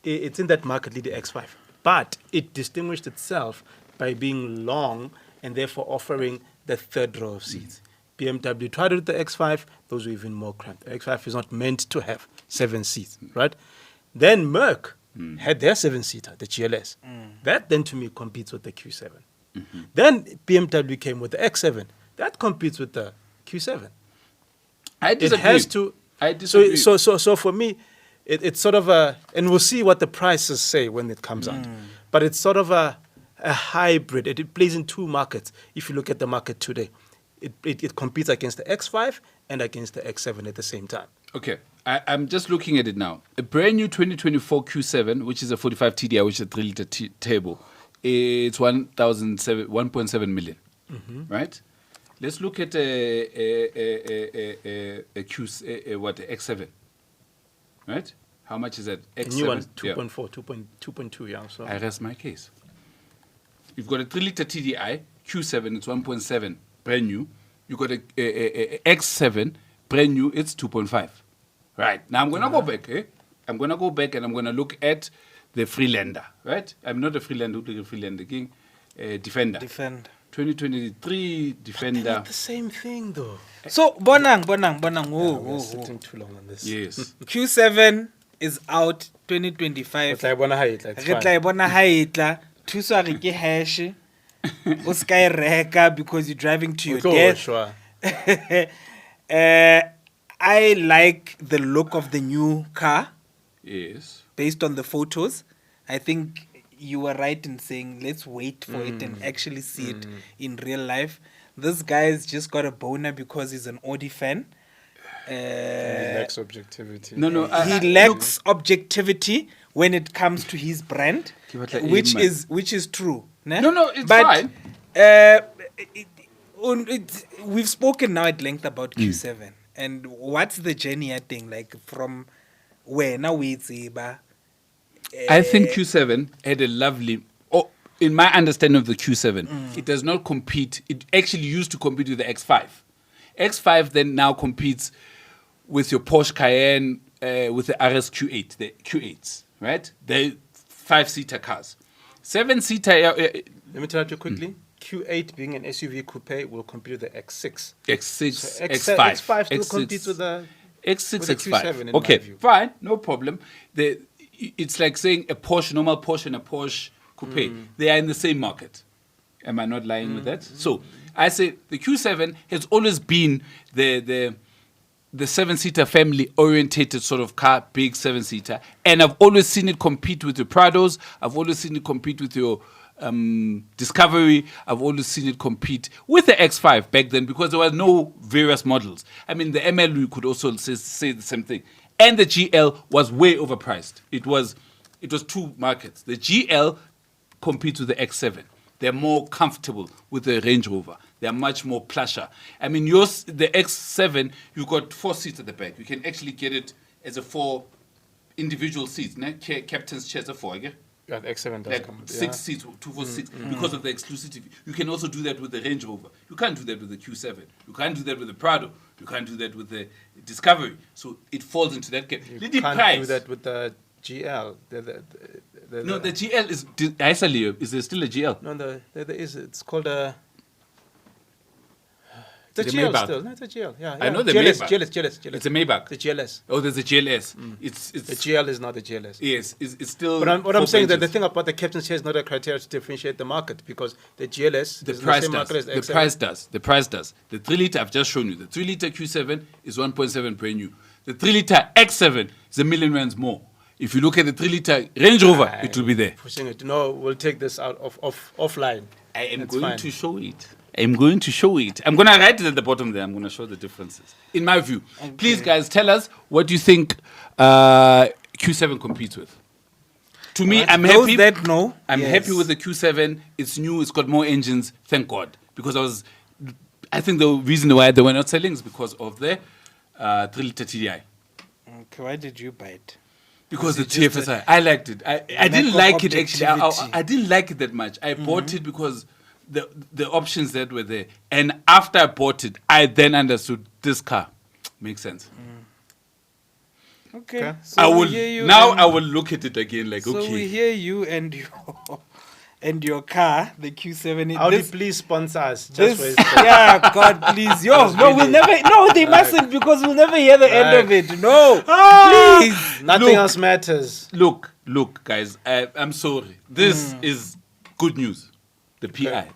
It's in that market leader X5. But it distinguished itself by being long and therefore offering the third row of seats. BMW tried it with the X5, those were even more cramped. The X5 is not meant to have 7 seats, right? Then Merc had their 7-seater, the GLS. That then to me competes with the Q7. Then BMW came with the X7. That competes with the Q7. I disagree. It has to. I disagree. So for me, it's sort of a, and we'll see what the prices say when it comes out. But it's sort of a hybrid. It plays in two markets. If you look at the market today, it competes against the X5 and against the X7 at the same time. Okay, I'm just looking at it now. A brand new 2024 Q7, which is a 45 TDI, which is a 3-liter turbo, it's 1.7 million, right? Let's look at a X7, right? How much is that? A X7. new one, Yeah. 2.4, 2.2, yeah. So I rest my case. You've got a 3-liter TDI, Q7, it's 1.7, brand new. You've got a X7, brand new, it's 2.5. Right. Now I'm going to go back, I'm going to go back and I'm going to look at the Freelander, right? I'm not a Freelander, who a Freelander king, Defender. defend. 2023 Defender. not the same thing though. So bonang. We're Whoa. sitting too long on this. Yes. Q7 is out 2025. But I want to hide. Like, Re tla e bona ha e tla. Thuso re ke hash. O ska e reka because you're driving to your death. Sure. I like the look of the new car Yes. based on the photos. I think you were right in saying let's wait for it and actually see it in real life. This guy's just got a boner because he's an Audi fan. Lacks objectivity. No. He lacks objectivity when it comes to his brand, Give it a which aim, is true. Ne? No, it's but, fine. We've spoken now at length about Q7 and what's the journey thing like from where now we I think Q7 had a lovely. Oh, in my understanding of the Q7, it does not compete. It actually used to compete with the X5. X5 then now competes with your Porsche Cayenne, with the RS Q8, the Q8s, right? They're 5-seater cars. 7-seater. Let me interrupt you quickly. Q8 being an SUV coupe will compete with the X6. X6, So X5. X5 still X6. competes with the X6, with the X5. Q7 in Okay, my view. fine, no problem. It's like saying a Porsche, normal Porsche and a Porsche coupe. They are in the same market. Am I not lying with that? So I say the Q7 has always been the 7-seater family orientated sort of car, big 7-seater. And I've always seen it compete with your Prados. I've always seen it compete with your Discovery. I've always seen it compete with the X5 back then because there were no various models. I mean, the ML could also say the same thing. And the GL was way overpriced. It was two markets. The GL competes with the X7. They're more comfortable with the Range Rover. They're much more plusher. I mean, the X7, you got 4 seats at the back. You can actually get it as a 4 individual seats. Ne? Captain's chairs are 4, okay? Yeah, the X7 does Like come with 6 seats, 2 for 6, because of the exclusivity. You can also do that with the Range Rover. You can't do that with the Q7. You can't do that with the Prado. You can't do that with the Discovery. So it falls into that category. You can't do that with the GL. No, the GL is isolated. Is there still a GL? No, there is. It's called a. It's a The GL Maybach. still. No, it's a GL. Yeah, I know the GLS, Maybach. GLS. It's a Maybach. The GLS. Oh, there's a GLS. It's The GL is not the GLS. yes, it's still. But what I'm 4 saying that the benches. thing about the captain's chair is not a criteria to differentiate the market because the GLS The is price the same does. market as The X7. price does. The price does. The 3-liter I've just shown you. The 3-liter Q7 is 1.7 brand new. The 3-liter X7 is R1 million more. If you look at the 3-liter Range Rover, it will be there. Pushing it. No, we'll take this out of offline. I am That's going fine. to show it. I'm going to show it. I'm going to write it at the bottom there. I'm going to show the differences. In my view. Please, guys, tell us what you think Q7 competes with. To me, I'm Those happy. that know, I'm yes. happy with the Q7. It's new. It's got more engines. Thank God. Because I think the reason why they were not selling is because of the 3-liter TDI. Okay, why did you buy it? Because the Was it just TFSI, I liked it. I didn't of like it actually. objectivity? I didn't like it that much. I bought it because the options that were there. And after I bought it, I then understood this car makes sense. Okay. Okay. So I we will hear you now. and- I will look at it again. Like So we okay, hear you and your car, the Q7. Audi, This- please sponsor us. Just this- for his sake. yeah, God, please. Yo, no, we'll never. No, they mustn't because we'll never hear the end of it. No, please. Nothing Look. else matters. look, guys. I'm sorry. This is good news. The PI,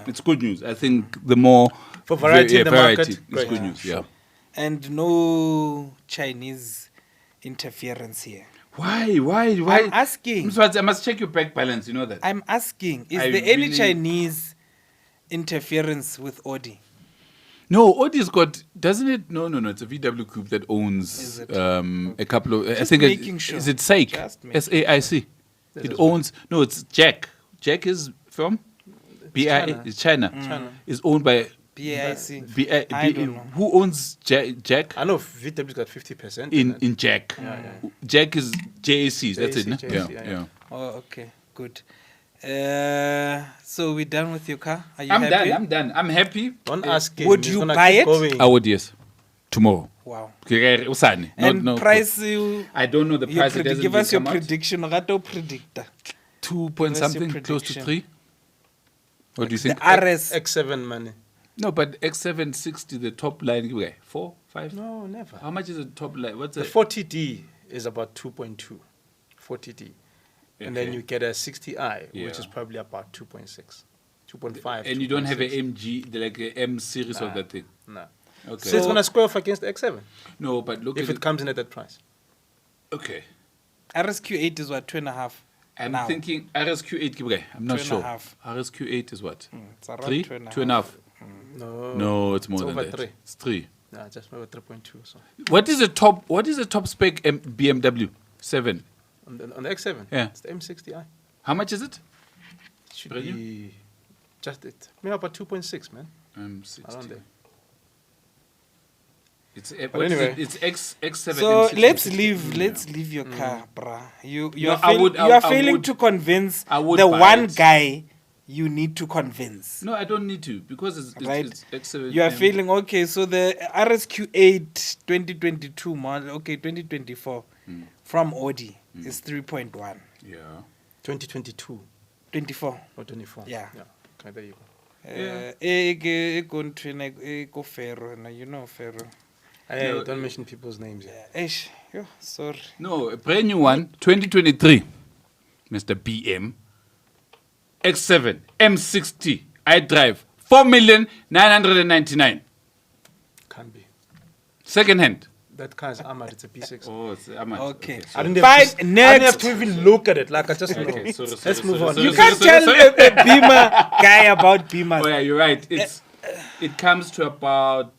it's good news. I think the more For variety in the market, variety, it's great. good news. Yeah. And no Chinese interference here. Why? I'm asking. Mswati, I must check your bank balance. You know that. I'm asking. Is I there any really- Chinese interference with Audi? No, Audi's got, doesn't it? No. It's a VW Group that Is owns it? a couple of. I Just think making it, sure. is it SAIC? Just making SAIC. It owns. No, it's Jack. Jack is from. BI. China. It's China. China. Is owned by. BIC. BI, I don't know. Who owns Jack? I know VW's got 50%. In Jack. Jack is JAC. That's it. JAC, No? JAC, Yeah. yeah. Oh, okay. Good. So we're done with your car? Are you I'm happy? done. I'm done. I'm happy. Don't ask him. Would He's you gonna buy keep it? going. I would, yes. Tomorrow. Wow. Okay, Usani. And No, price you... I don't know the your price. It hasn't give been us your come out. prediction. Rato predictor. 2 Give point us your something, close to prediction. 3. What do you The think? RS. X7 money. No, but X760, the top line, okay, 4, 5. No, never. How much is the top line? What's The it? 40D is about 2.2. 40D. And then Okay. you get a 60i, Yeah. which is probably about 2.6. 2.5. And you don't have a 2.6. MG, like a M series of that thing. No. Okay. So it's going to square off against the X7 No, but look if at it comes in at that price. Okay. RSQ8 is what, 2.5? I'm now. thinking RSQ8, okay, I'm not 2.5. sure. RSQ8 is what? It's around 3? 2.5. 2.5. No. No, it's more It's than over that. 3. It's 3. No, just over 3.2. So What is the top spec BMW 7? on the X7, Yeah. it's the M60i. How much is it? Should Brand be just it. Maybe about 2.6, man. M60. Around there. It's But what is anyway. it? It's X7. So M60. let's leave your car, bruh. You No, are I failing would- to convince I would the buy one it. guy you need to convince. No, I don't need to because Right. it's X7. You are failing. Okay, so the RSQ8 2022 model, okay, 2024 from Audi is 3.1. Yeah. 2022 24. or 24. Yeah. Okay, there you go. You know, Ferro. Hey, No, don't mention people's names. Yeah. Eish, yo, sorry. No, a brand new one, 2023. Mr. BM. X7 M60. I drive 4,999,000. Can't be. Second hand. That car is armored. It's a P6. Oh, it's how much? Okay. I didn't Fine, have to, I didn't next. have to even look at it. Like I just know. Okay, sorry, Let's move on. sorry, You sorry, can't sorry, tell sorry. a Beamer guy about Beamers. Oh yeah, you're right. It comes to about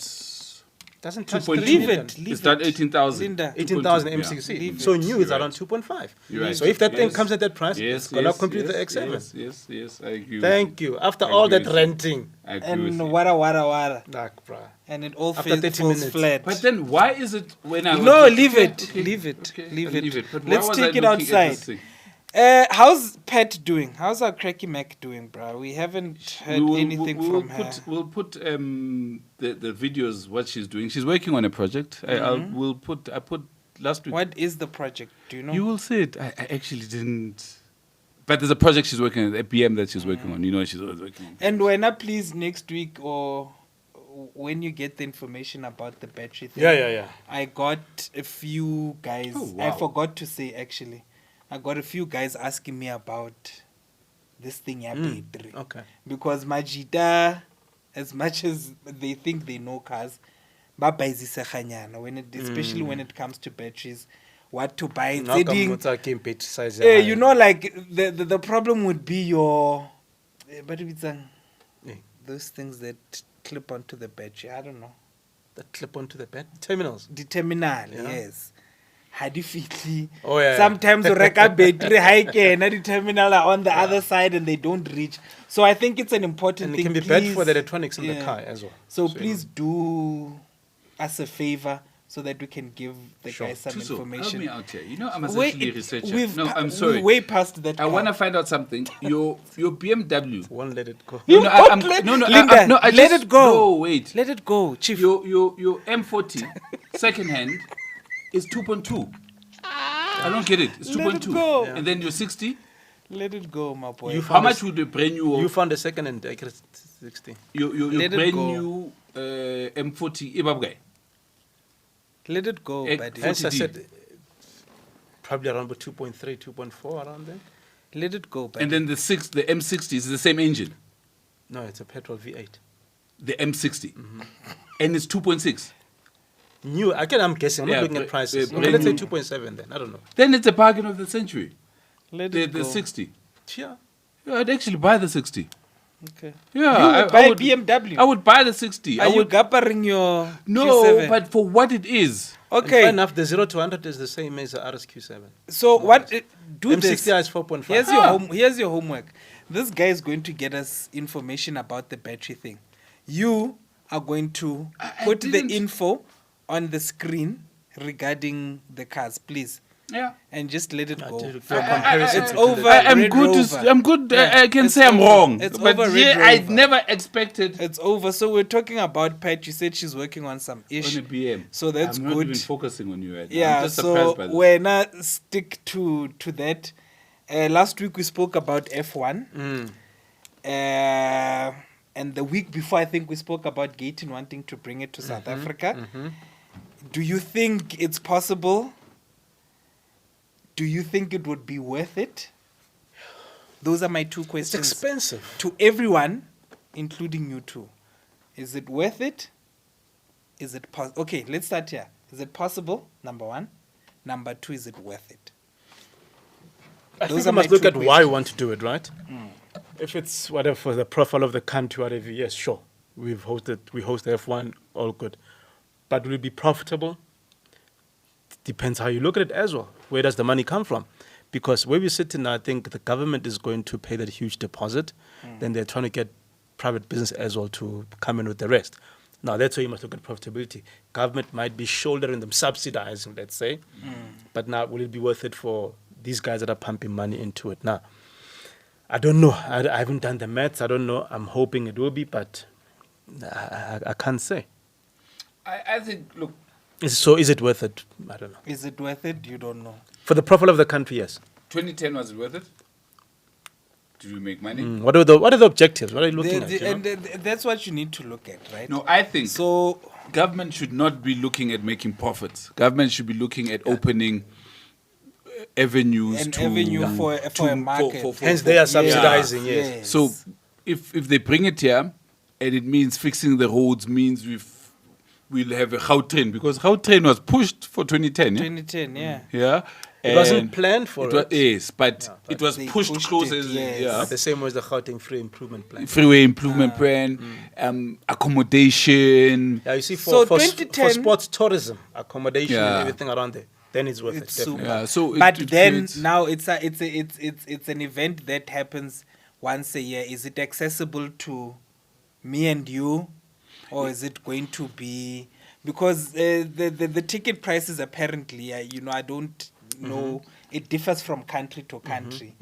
Doesn't touch 2.2. 3 Leave million. it. Leave it's that it. 18,000. Linda. 18,000 Yeah. M60. Leave So it. new You're is around 2.5. You're right. So if that thing Yes. comes at that price, Yes, it's gonna yes, compete yes, the X7. Yes, I agree. Thank you. After I all agree that with you. renting, I agree with And you. wada. like, bruh. And it all After falls 30 minutes. flat. But then why is it when I No, was leave okay, it. okay, Leave it. okay, Leave I'll it. But why Let's was take I it looking at outside. this thing? How's Pat doing? How's our cracky Mac doing, bro? We haven't heard anything from her. We'll put the videos what she's doing. She's working on a project. I put last week. What is the project? Do you know? You will see it. I actually didn't. But there's a project she's working on, a PM that she's working on. You know, she's always working on. And when please next week or when you get the information about the battery thing. Yeah. I got a few guys. Oh, I wow. forgot to say actually. I got a few guys asking me about this thing, battery. Okay. Because Majida, as much as they think they know cars, especially when it comes to batteries, what to buy. Now come Zeding- with our game page size. you know, like the problem would be your. But it's those things that clip onto the battery. I don't know. That clip onto the bed terminals. The terminal, Yeah. yes. Had you fitly. Oh, yeah. Sometimes you reka battery high and the terminal are on the other side and they don't reach. So I think it's an important And it thing. can be bad Please- for the electronics in the yeah. car as well. So So, please do us a favor so that we can give the Sure. guys some Tuso, help information. me out here. You know, I'm a Wait, actually a researcher. we've No, pa- I'm we're sorry. way past that. I want to find out something. Your BMW. Won't let it go. You No, won't let- Linda, let just- it go. No, wait. Let it go, Chief. Your M40 second hand is 2.2. I don't get it. It's Let it 2.2. go. And then your 60. Let it go, my boy. You How found much a- would a brand new You found a second and accurate 60. your Let it brand go. new M40 Ibabgai? Let it go, Eh, buddy. Hence I 40D. said probably around 2.3, 2.4 around there. Let it go, buddy. And then the M60 is the same engine, No, it's a petrol V8. the M60, and it's 2.6. New, again, I'm guessing. I'm Yeah, not looking but- at prices. but Okay, let's say new- 2.7 then. I don't know. Then it's a bargain of the century. Let The it go. 60. Yeah. Yeah, I'd actually buy the 60. Okay. Yeah, You would buy BMW. I would buy the 60. Are I you would, gappering your no, Q7? but for what it is. And Okay. fair enough, the 0 to 100 is the same as the RSQ7. So what? Do this. M60 is 4.5. Here's your Here's your homework. This guy is going to get us information about the battery thing. You are going to I put the didn't- info on the screen regarding the cars, please, Yeah. and just let it go. For comparison It's between over. the- I'm Red good. Rover. I'm good. Yeah, I can it's say I'm over. wrong. It's but over, Red yeah, I Rover. never expected It's over. So we're talking about Pat. You said she's working on some ish. on a BM. So that's I'm not good. even focusing on you right now. Yeah, I'm just surprised so by this. we're not stick to that. Last week we spoke about F1. And the week before, I think we spoke about Gaten wanting to bring it to South Africa. Do you think it's possible? Do you think it would be worth it? Those are my two It's questions expensive. to everyone, including you two. Is it worth it? Is it okay, let's start here. Is it possible? Number one. Number two, is it worth it? I Those think are we my must look two at why we questions. want to do it, right? If it's whatever for the profile of the country, whatever, yes, sure. We host F1, all good. But will it be profitable? Depends how you look at it as well. Where does the money come from? Because where we're sitting now, I think the government is going to pay that huge deposit. Then they're trying to get private business as well to come in with the rest. Now, that's where you must look at profitability. Government might be shouldering them, subsidizing, let's say. But now, will it be worth it for these guys that are pumping money into it? Now, I don't know. I haven't done the maths. I don't know. I'm hoping it will be, but I can't say. I think, look, So is it worth it? I don't know. Is it worth it? You don't know. For the profile of the country, yes. 2010, was it worth it? Did we make money? What are the objectives? What are you looking at? you know? And that's what you need to look at, right? No, I think So government should not be looking at making profits. Government should be looking at opening avenues an to avenue for a market. Hence, they are subsidizing, yes. Yes. So if they bring it here, and it means fixing the roads, means we'll have a Gautrain, because Gautrain was pushed for 2010. Yeah, 2010, yeah. yeah? It wasn't And planned for it. it. Yes, but but it was they pushed pushed closer. it, yes. Yeah. The same way as the Gauteng Free Improvement Plan. Freeway improvement plan, accommodation. Yeah, you see, So for 2010 sports tourism, accommodation Yeah. and everything around there, then it's worth It's it, definitely. super. Yeah, so But it then creates- now it's an event that happens once a year. Is it accessible to me and you, or is it going to be because the ticket prices apparently I don't know, it differs from country to country,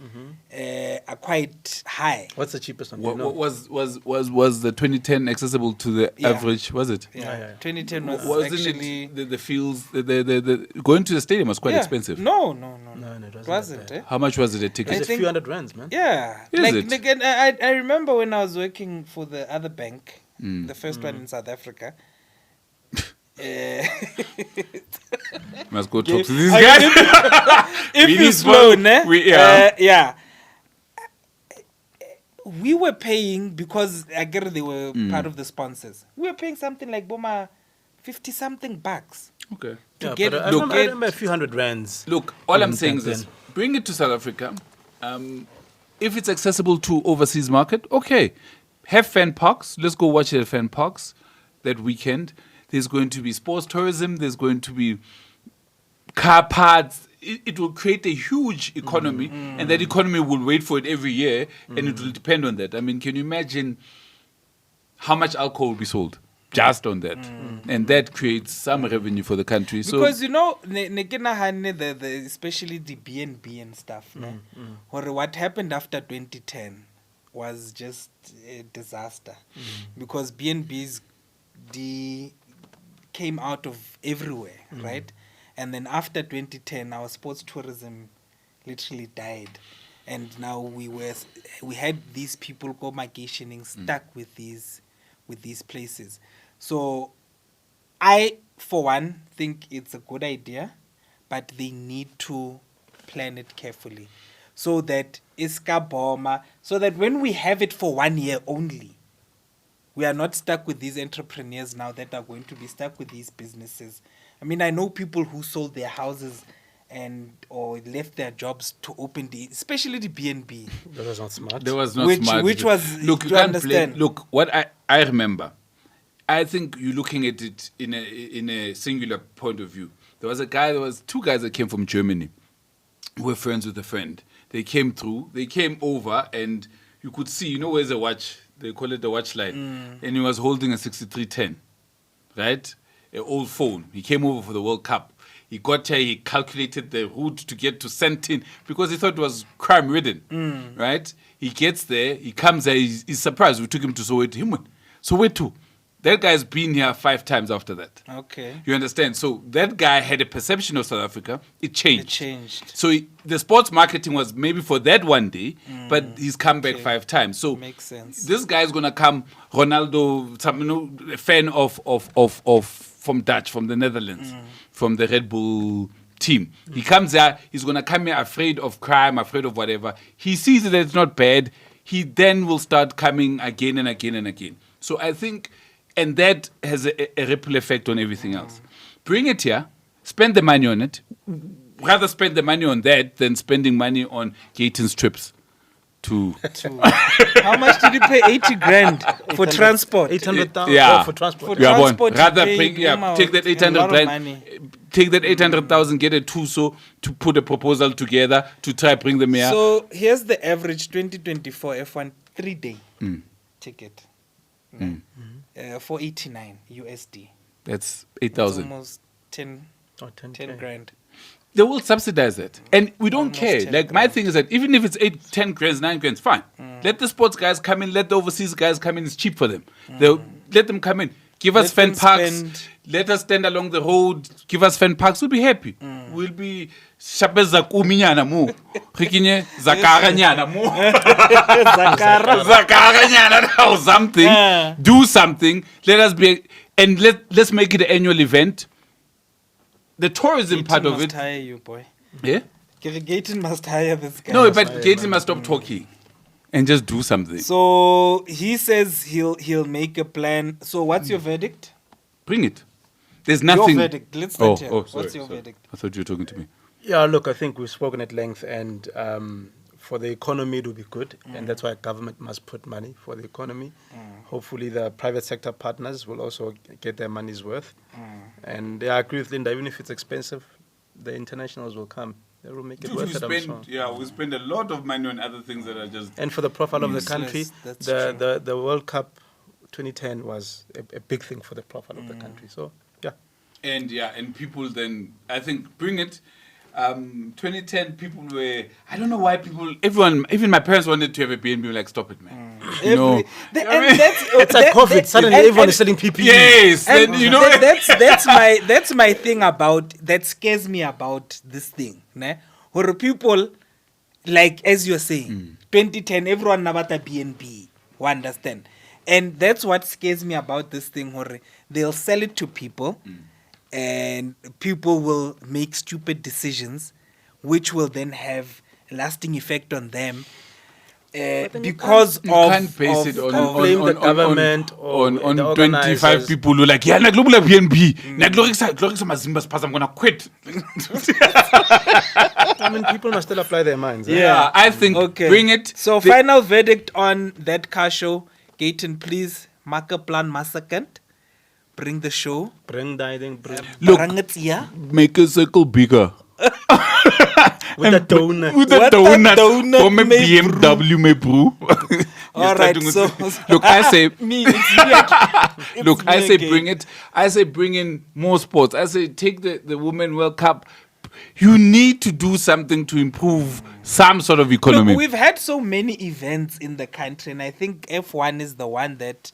are quite high. What's the cheapest one? Do What, you know? was the 2010 accessible to the Yeah. average? Was it? Yeah, yeah. 2010 was Wasn't actually it the fields? The going to the stadium was quite yeah. expensive. No, No, it it wasn't wasn't. that bad. How much was it a ticket? It's a think- few hundred rands, man. Yeah, Is like, it? and I remember when I was working for the other bank, the first one in South Africa. Must go talk to I these guys. if We you need slow, one- ne? yeah. We were paying because I get they were part of the sponsors. We were paying something like Boma, 50 something bucks Okay. to Yeah, get. but I to remember, I get- remember a few hundred rands. Look, all I'm Mm, saying back is this: then. bring it to South Africa. If it's accessible to overseas market, okay. have fan parks. Let's go watch it at fan parks that weekend. There's going to be sports tourism. There's going to be car parts. It will create a huge economy, and that economy will wait for it every year, and it will depend on that. I mean, can you imagine how much alcohol will be sold just on that? And that creates some revenue for the country. Because especially the B&B and stuff, or what happened after 2010 was just a disaster, because B&Bs came out of everywhere, right? And then after 2010, our sports tourism literally died, and now we had these people go vacationing stuck with these places. So I, for one, think it's a good idea, but they need to plan it carefully so that so that when we have it for 1 year only, we are not stuck with these entrepreneurs now that are going to be stuck with these businesses. I mean, I know people who sold their houses or left their jobs to open especially the B&B. That was not smart. That was not smart. Which was, look, to you can't understand. Look, what I remember, I think you're looking at it in a singular point of view. There was two guys that came from Germany who were friends with a friend. They came over, and you could see, where's a watch? They call it the watch light. And he was holding a 6310, right? An old phone. He came over for the World Cup. He got here, he calculated the route to get to Sentin because he thought it was crime-ridden, right? He gets there, he comes there, he's surprised. We took him to Soweto. Soweto. That guy's been here 5 times after that. Okay. You understand? So that guy had a perception of South Africa. It changed. So the sports marketing was maybe for that one day, but he's come back 5 times. So makes sense. This guy's gonna come, Ronaldo, a fan of from Dutch, from the Netherlands, from the Red Bull team. He comes there. He's gonna come here afraid of crime, afraid of whatever. He sees that it's not bad. He then will start coming again and again and again. So I think. And that has a ripple effect on everything else. Bring it here, spend the money on it. Rather spend the money on that than spending money on Gaten's trips. How much did you pay? 80 grand for transport. 800,000 Yeah. for transport. For transport, Rather you bring, pay him out take that a 800 lot of grand, money. take that 800,000, get a TUSO to put a proposal together to try bring them here. So here's the average 2024 F1 3-day ticket. 489 USD. That's It's 8,000. almost 10 grand. They will subsidize it. And we don't Almost care. 10 Like, my grand. thing is that even if it's 8, 10 grand, 9 grand, fine. Let the sports guys come in, let the overseas guys come in. It's cheap for them. Let them come in. Give us Let fan them parks. spend- Let us stand along the road. Give us fan parks. We'll be happy. We'll be shabeza kuminyana mu. Rikinye zakara nyana mu. Zakara nyana or something. Do something. Let us be, and let's make it an annual event. The tourism part of it. must hire you, boy. Yeah? Gaten must hire this guy. No, but Gaten must stop talking and just do something. So he says he'll make a plan. So what's your verdict? Bring it. There's nothing. Your verdict. Let's start here. sorry, What's your sorry. verdict? I thought you were talking to me. Yeah, look, I think we've spoken at length, and for the economy it will be good, and that's why government must put money for the economy. Hopefully the private sector partners will also get their money's worth. And I agree with Linda, even if it's expensive, the internationals will come. They will make it Dude, worth it, I'm sure. we spend a lot of money on other things that are just. And for the profile of the Useless, country, that's the World Cup 2010 was a big thing for the profile of the country. So, yeah. And people then, I think, bring it. 2010, people were, I don't know why everyone, even my parents wanted to have a B&B, like, stop it, man. You know, It's like COVID. Suddenly everyone is selling PPE. yes, And then, you know, that's my thing that scares me about this thing. Ne? Where people, like as you're saying, 2010, everyone nabata B&B. You understand? And that's what scares me about this thing. Where they'll sell it to people, and people will make stupid decisions, which will then have a lasting effect on them. Because you can't base it on blame the government or on the 25 organizers. people who are like, yeah, na global B&B, na glorisa mazimba spas, I'm gonna quit. I mean, people must still apply their minds. Yeah, I think bring it. So final verdict on that car show: Gayton, please, mark a plan, second. Bring the show. Bring dieting, bring Look, Bring it here. make a circle bigger. with a donut. With a What a donut. donut, For my my BMW, my bro. All right, so Look, I say, me, it's me again. It's look, me I say again. bring it. I say bring in more sports. I say take the Women World Cup. You need to do something to improve some sort of economy. Look, we've had so many events in the country, and I think F1 is the one that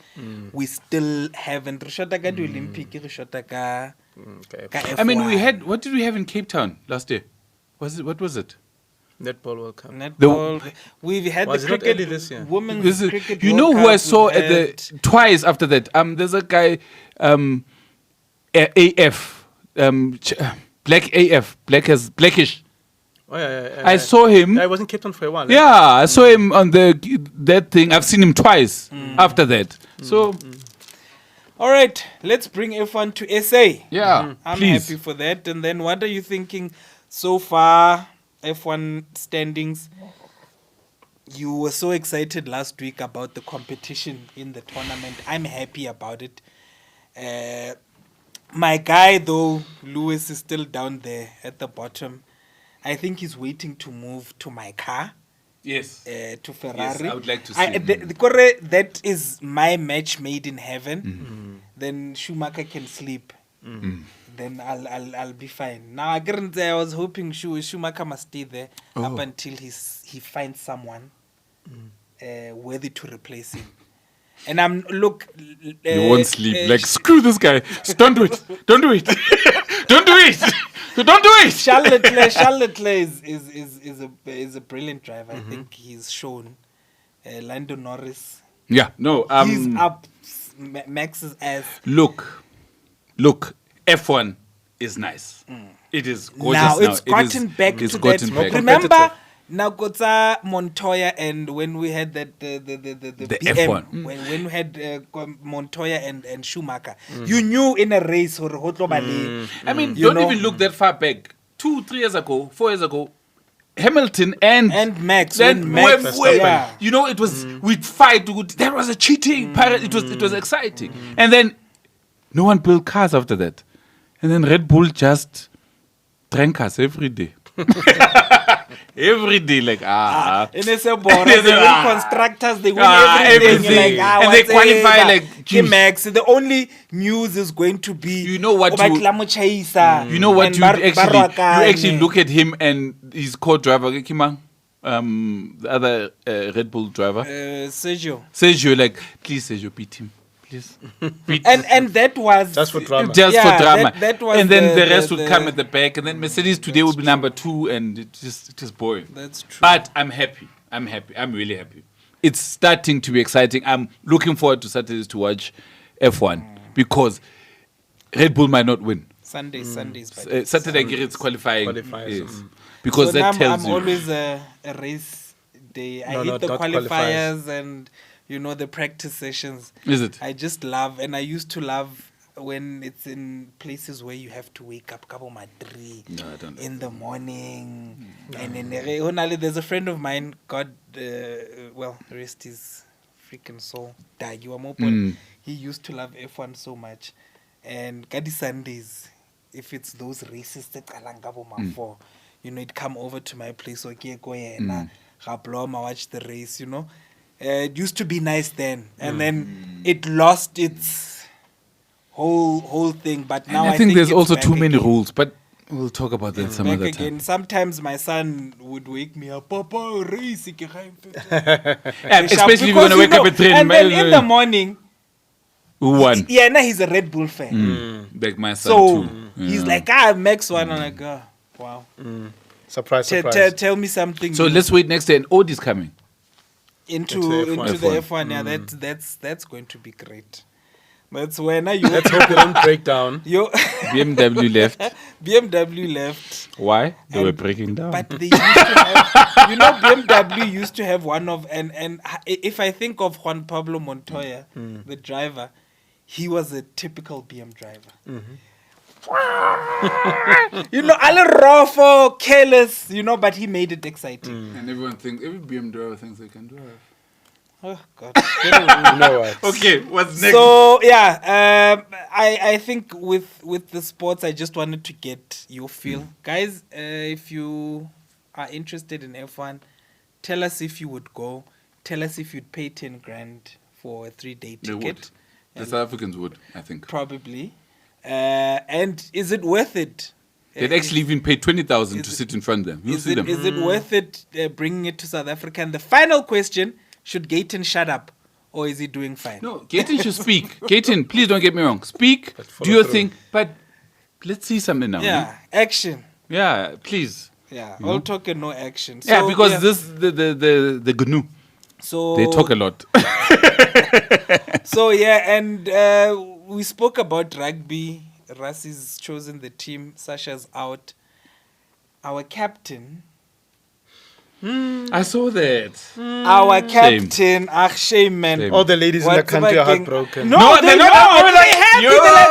we still haven't. Rishota the Olympic, rishota ka Okay. F1. I mean, we had, what did we have in Cape Town last year? What was it? Netball World Cup. Netball. We've had Was the it not cricket early this year? women's This is- cricket. you World know who Cup, I saw we've at the had- twice after that? There's a guy, AF, black AF, blackish. Oh yeah. I saw him. Yeah, I was in Cape Town for a while. Yeah, I saw him on that thing. I've seen him twice after that. So All right, let's bring F1 to SA. yeah, I'm please. happy for that. And then what are you thinking so far, F1 standings? You were so excited last week about the competition in the tournament. I'm happy about it. My guy, though, Lewis, is still down there at the bottom. I think he's waiting to move to my car. Yes. To Ferrari. I would like to see him. That is my match made in heaven. Then Schumacher can sleep. Then I'll be fine. Now I was hoping Schumacher must stay there up until he finds someone worthy to replace him. And I'm You won't sleep. Like screw this guy. Don't do it. Don't do it. Don't do it. Don't do it. Charles Leclerc is a brilliant driver. I think he's shown. Lando Norris, Yeah. No. he's up Max's ass. Look. F1 is nice. It is gorgeous Now now. it's gotten back it's to gotten that. back. Remember now, Kotsa Montoya, and when we had that the BM, F1. when we had Montoya and Schumacher, you knew in a race or I mean, You don't know- even look that far back. 2, 3 years ago, 4 years ago, Hamilton and Max. then When Max, yeah. you know, it was we'd fight. That was a cheating. It was exciting. And then no one built cars after that. And then Red Bull just drank us every day. Every day, like In a they win constructors, they win everything. everything. Like, And they qualify like okay, juice. Max. The only news is going to be You know what Oba you- Tlamochaisa You know what? and You actually Barwakane. look at him and his co-driver, Kima, the other Red Bull driver, Sergio. Sergio. Like, please, Sergio, beat him, please. Beat And that was Just for drama. just Yeah, for drama. that was and then the- the rest the- would come at the back, and then Mercedes today would be number 2, and it just boring. That's true. But I'm happy. I'm really happy. It's starting to be exciting. I'm looking forward to Saturdays to watch F1 because Red Bull might not win. Sundays. Saturday it's qualifying. Qualifiers, Yes. Because So that now tells I'm you. always a race day. I No, hate the not qualifiers qualifiers. and the practice sessions. Is it? I just love, and I used to love when it's in places where you have to wake up couple my 3 No, I don't. in the morning. And then there's a friend of mine, God, rest his freaking soul. He used to love F1 so much. And Kadi Sundays, if it's those races that four, it'd come over to my place. Okay, go ahead. Watch the race. It used to be nice then, and then it lost its whole thing. But now And I think there's it's also back too many again. rules, but we'll talk about that some Back other again. time. Sometimes my son would wake me up, Papa, race. Yeah, especially if you're gonna wake up at 3 and then in the morning, Who won? yeah, now he's a Red Bull fan. Like my son So too. he's Yeah. like, Max one. I'm like, wow. Surprise, surprise. Tell me something. So let's wait next day, and Audi's coming. into Into F1. the F1. Yeah, that's going to be great. That's when you Let's hope they don't break down. your BMW left. BMW left, Why? They were And- breaking down. but they used to have, BMW used to have one of and if I think of Juan Pablo Montoya, the driver, he was a typical BM driver. A little rough or careless, but he made it exciting. And every BMW thinks they can drive. Oh God. Get away. You know what? Okay, what's next? So yeah, I think with the sports, I just wanted to get your feel, guys. If you are interested in F1, tell us if you would go. Tell us if you'd pay 10 grand for a 3-day They would. ticket. The South Africans would, I think. Probably. And is it worth it? They'd actually even pay 20,000 to sit in front of them. You'll see them. Is it worth it bringing it to South Africa? And the final question: should Gayton shut up, or is he doing fine? No, Gayton should speak. Gayton, please don't get me wrong. Speak, follow do your through. thing, but let's see something now. Yeah, action. Yeah, please. Yeah, You all know? talk and no action. Yeah, So, because yeah. this the GNU. So They talk a lot. So yeah, and we spoke about rugby. Rassi's chosen the team. Sasha's out. Our captain. I saw that. Our captain. Shame, man. Shame. All the ladies in the Whatever country are gang- heartbroken. No, they're not. They're happy. Yo. They're like,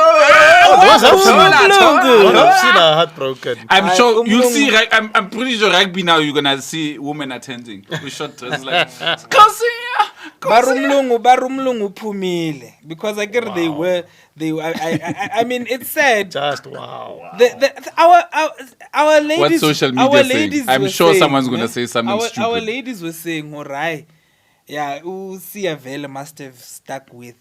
Those "Oh, I've seen Mlungu." all I've seen are heartbroken. I'm sure you'll Umlungu. see. I'm pretty sure rugby now. You're gonna see women attending with short dresses like. Barumlungu phumile, because I guess they were I mean, it's sad. Just wow. Our ladies, What social media our saying? ladies I'm were sure saying, someone's gonna say something our stupid. ladies were saying, all right, yeah, Vela must have stuck with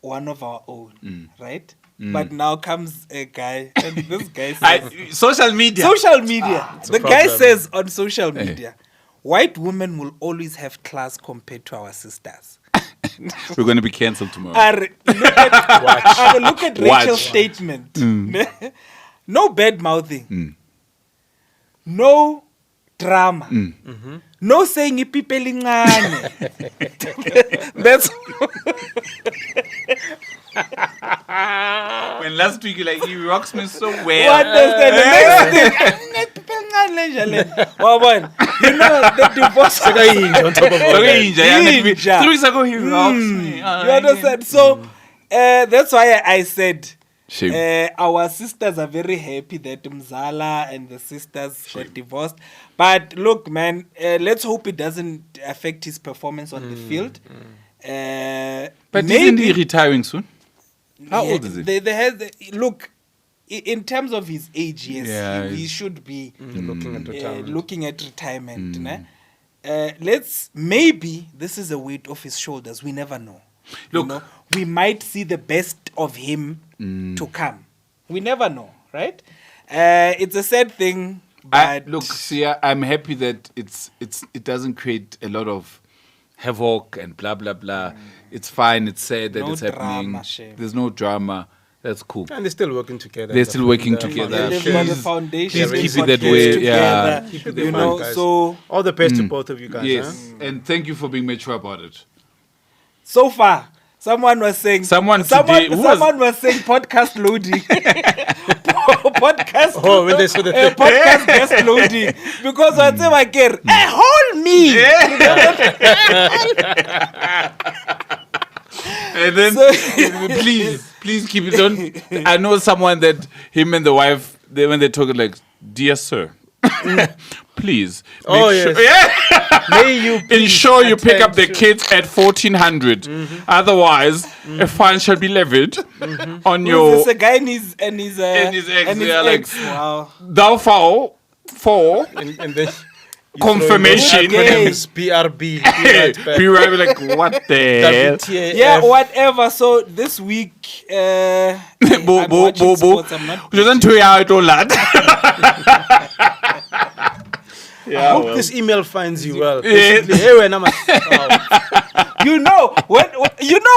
one of our own, right? But now comes a guy, and this guy says, Social media. social media. It's a The guy problem. says on social media, white women will always have class compared to our sisters. We're gonna be cancelled tomorrow. Look at Watch. Rachel's statement. No bad mouthing. No drama. No saying ipipelingane. That's When last week he rocks me so what well. does the next thing. You know the divorce. On top of all that. Inja. 3 weeks ago he rocks me. You understand? So that's why I said Shame. our sisters are very happy that Mzala and the sisters got divorced. But look, man, let's hope it doesn't affect his performance on the field. But isn't he retiring soon? How yeah, old is he? They had look. In terms of his age, yes, Yeah, he he's- should be Looking at retirement. looking at retirement. Ne? Maybe this is a weight off his shoulders. We never know. Look. You know, we might see the best of him to come. We never know, right? It's a sad thing, but Look, Sia, I'm happy that it doesn't create a lot of havoc and blah blah blah. It's fine. It's sad that No it's happening. drama, shame. There's no drama. That's cool. And they're still working together. They're still working The together. they've foundation. got the Please- foundation. please they've keep it got that way, kids yeah. together, Keep it you fun, know, guys. so All the best to both of you guys. Yes, Huh? and thank you for being mature about it. so far, someone was saying Someone today- who was- someone was saying podcast loading. Podcast. Oh, when they saw the thing. podcast guest loading because whatever I get, hold me. And then, please keep it on. I know someone that him and the wife, when they talk like, dear sir, please. Oh, make sure- yes. May you please Ensure you pick up the attend to- kids at 1400. Otherwise, a fine shall be levied on Who's your this a guy and his ex, yeah, like- wow. thou foul for And then you confirmation. throw in Okay. those BRB. Be right like, what the hell? WTAF. Yeah, whatever. So this week, I'm watching sports. I'm not. Doesn't tell you how it all lad. I hope this email finds you well. Yeah. Basically, hey, when I'm You know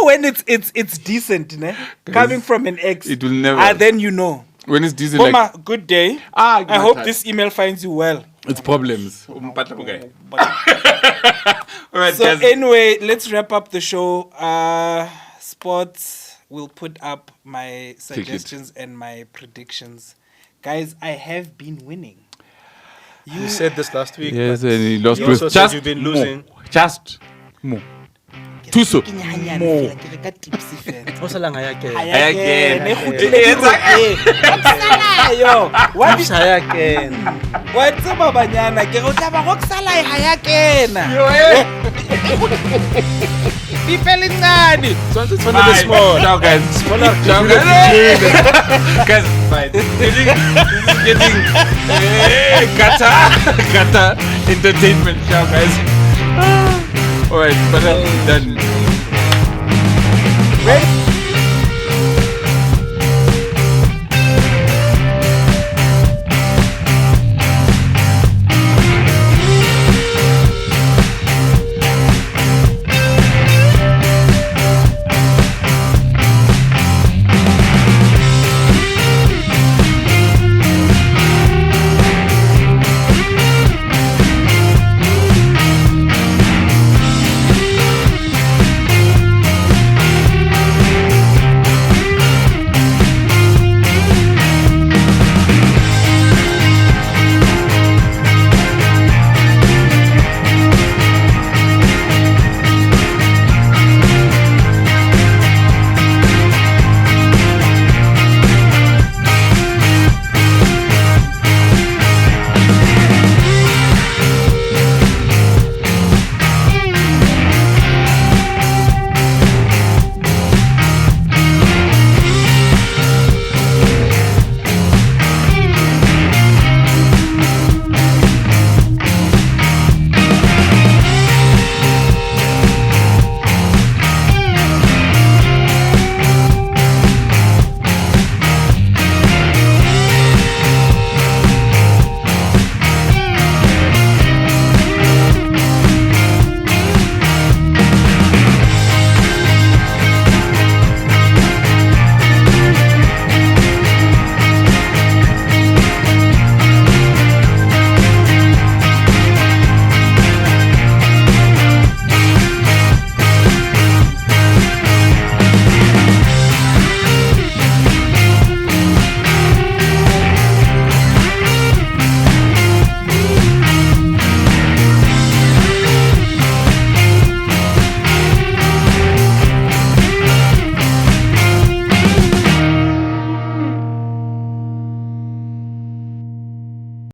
when it's decent, ne? Coming from an ex. It will never- Then you know. When it's decent, Boma, like, good day. Ah, I hope good. this email finds you well. it's problems. All right, So guys. anyway, let's wrap up the show. Sports will put up my suggestions and my predictions. Guys, I have been winning. You said this last week. Yes, but and he lost you with also said just you've been more. losing. Just more. Tuso. More. What's a lang again? Again. Yo, what Again. wa tseba banyana ke go tla ba go sala e ha ya kena di pelencane It's one of the small. Ciao, guys. Smaller. Ciao, guys. Guys, bye. This is getting Kata entertainment. Ciao, guys. All right, but done.